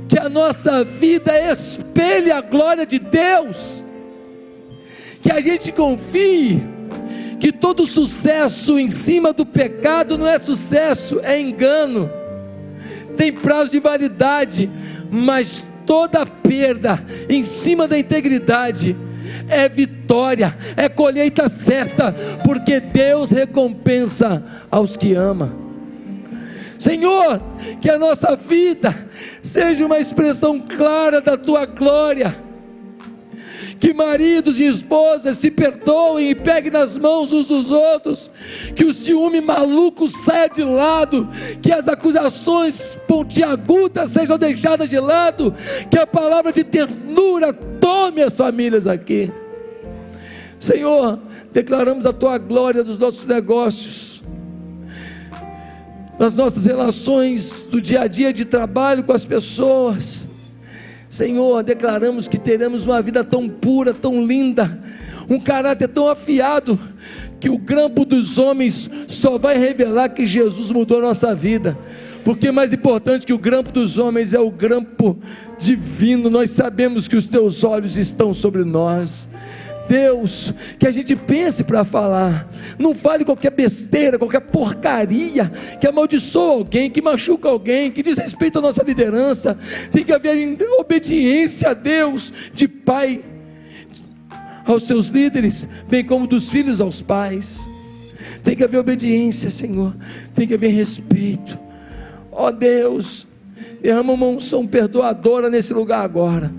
que a nossa vida espelhe a glória de Deus, que a gente confie que todo sucesso em cima do pecado não é sucesso, é engano, tem prazo de validade, mas toda perda em cima da integridade é vitória, é colheita certa, porque Deus recompensa aos que ama. Senhor, que a nossa vida seja uma expressão clara da Tua glória, que maridos e esposas se perdoem e peguem nas mãos uns dos outros, que o ciúme maluco saia de lado, que as acusações pontiagudas sejam deixadas de lado, que a palavra de ternura tome as famílias aqui. Senhor, declaramos a Tua glória dos nossos negócios, nas nossas relações do dia a dia de trabalho com as pessoas. Senhor, declaramos que teremos uma vida tão pura, tão linda, um caráter tão afiado, que o grampo dos homens só vai revelar que Jesus mudou a nossa vida, porque mais importante que o grampo dos homens é o grampo divino. Nós sabemos que os Teus olhos estão sobre nós. Deus, que a gente pense para falar, não fale qualquer besteira, qualquer porcaria, que amaldiçoa alguém, que machuca alguém, que desrespeita a nossa liderança. Tem que haver obediência a Deus, de pai aos seus líderes, bem como dos filhos aos pais. Tem que haver obediência, Senhor, tem que haver respeito. Ó Deus, derrama uma unção perdoadora nesse lugar agora,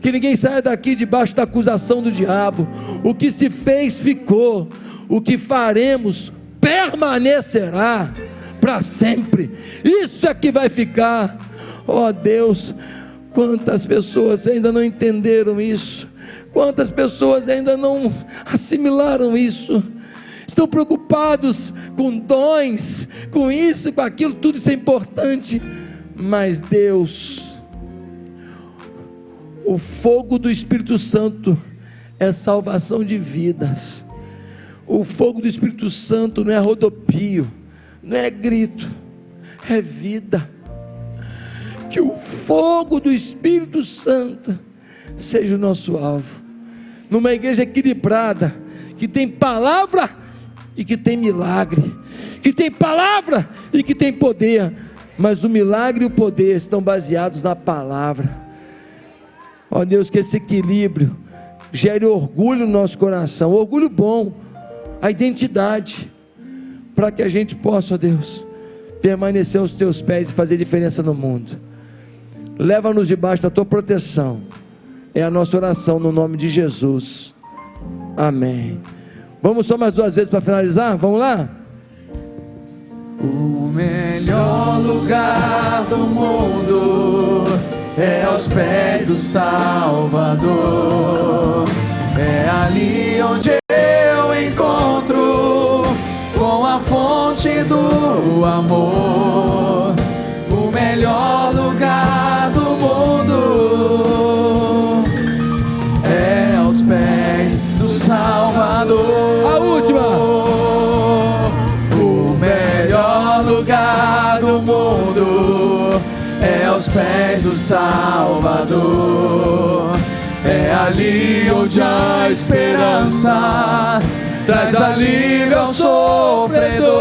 que ninguém saia daqui debaixo da acusação do diabo. O que se fez ficou, o que faremos permanecerá para sempre. Isso é que vai ficar. Ó Deus, quantas pessoas ainda não entenderam isso, Quantas pessoas ainda não assimilaram isso? Estão preocupados com dons, com isso, com aquilo, tudo isso é importante. Mas Deus, o fogo do Espírito Santo é salvação de vidas. O fogo do Espírito Santo não é rodopio, não é grito, é vida. Que o fogo do Espírito Santo seja o nosso alvo. Numa igreja equilibrada, que tem palavra e que tem milagre, que tem palavra e que tem poder, mas o milagre e o poder estão baseados na palavra. Ó Deus, que esse equilíbrio gere orgulho no nosso coração, orgulho bom, a identidade, para que a gente possa, ó Deus, permanecer aos teus pés e fazer diferença no mundo. Leva-nos debaixo da tua proteção, é a nossa oração no nome de Jesus, amém. Vamos só mais 2 vezes para finalizar, vamos lá? O melhor lugar do mundo é aos pés do Salvador, é ali onde eu encontro com a fonte do amor. O melhor lugar do mundo é aos pés do Salvador. A última. O melhor lugar do mundo é aos pés do Salvador. É ali onde a esperança traz alívio ao sofredor.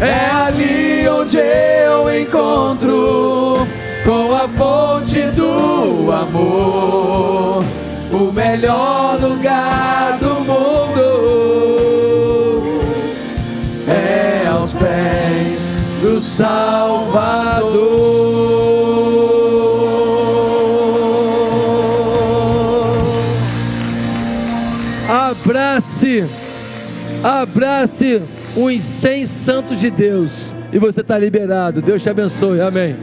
É ali onde eu encontro com a fonte do amor. O melhor lugar do mundo é aos pés do Salvador. Abrace uns 100 santos de Deus, e você está liberado. Deus te abençoe, amém.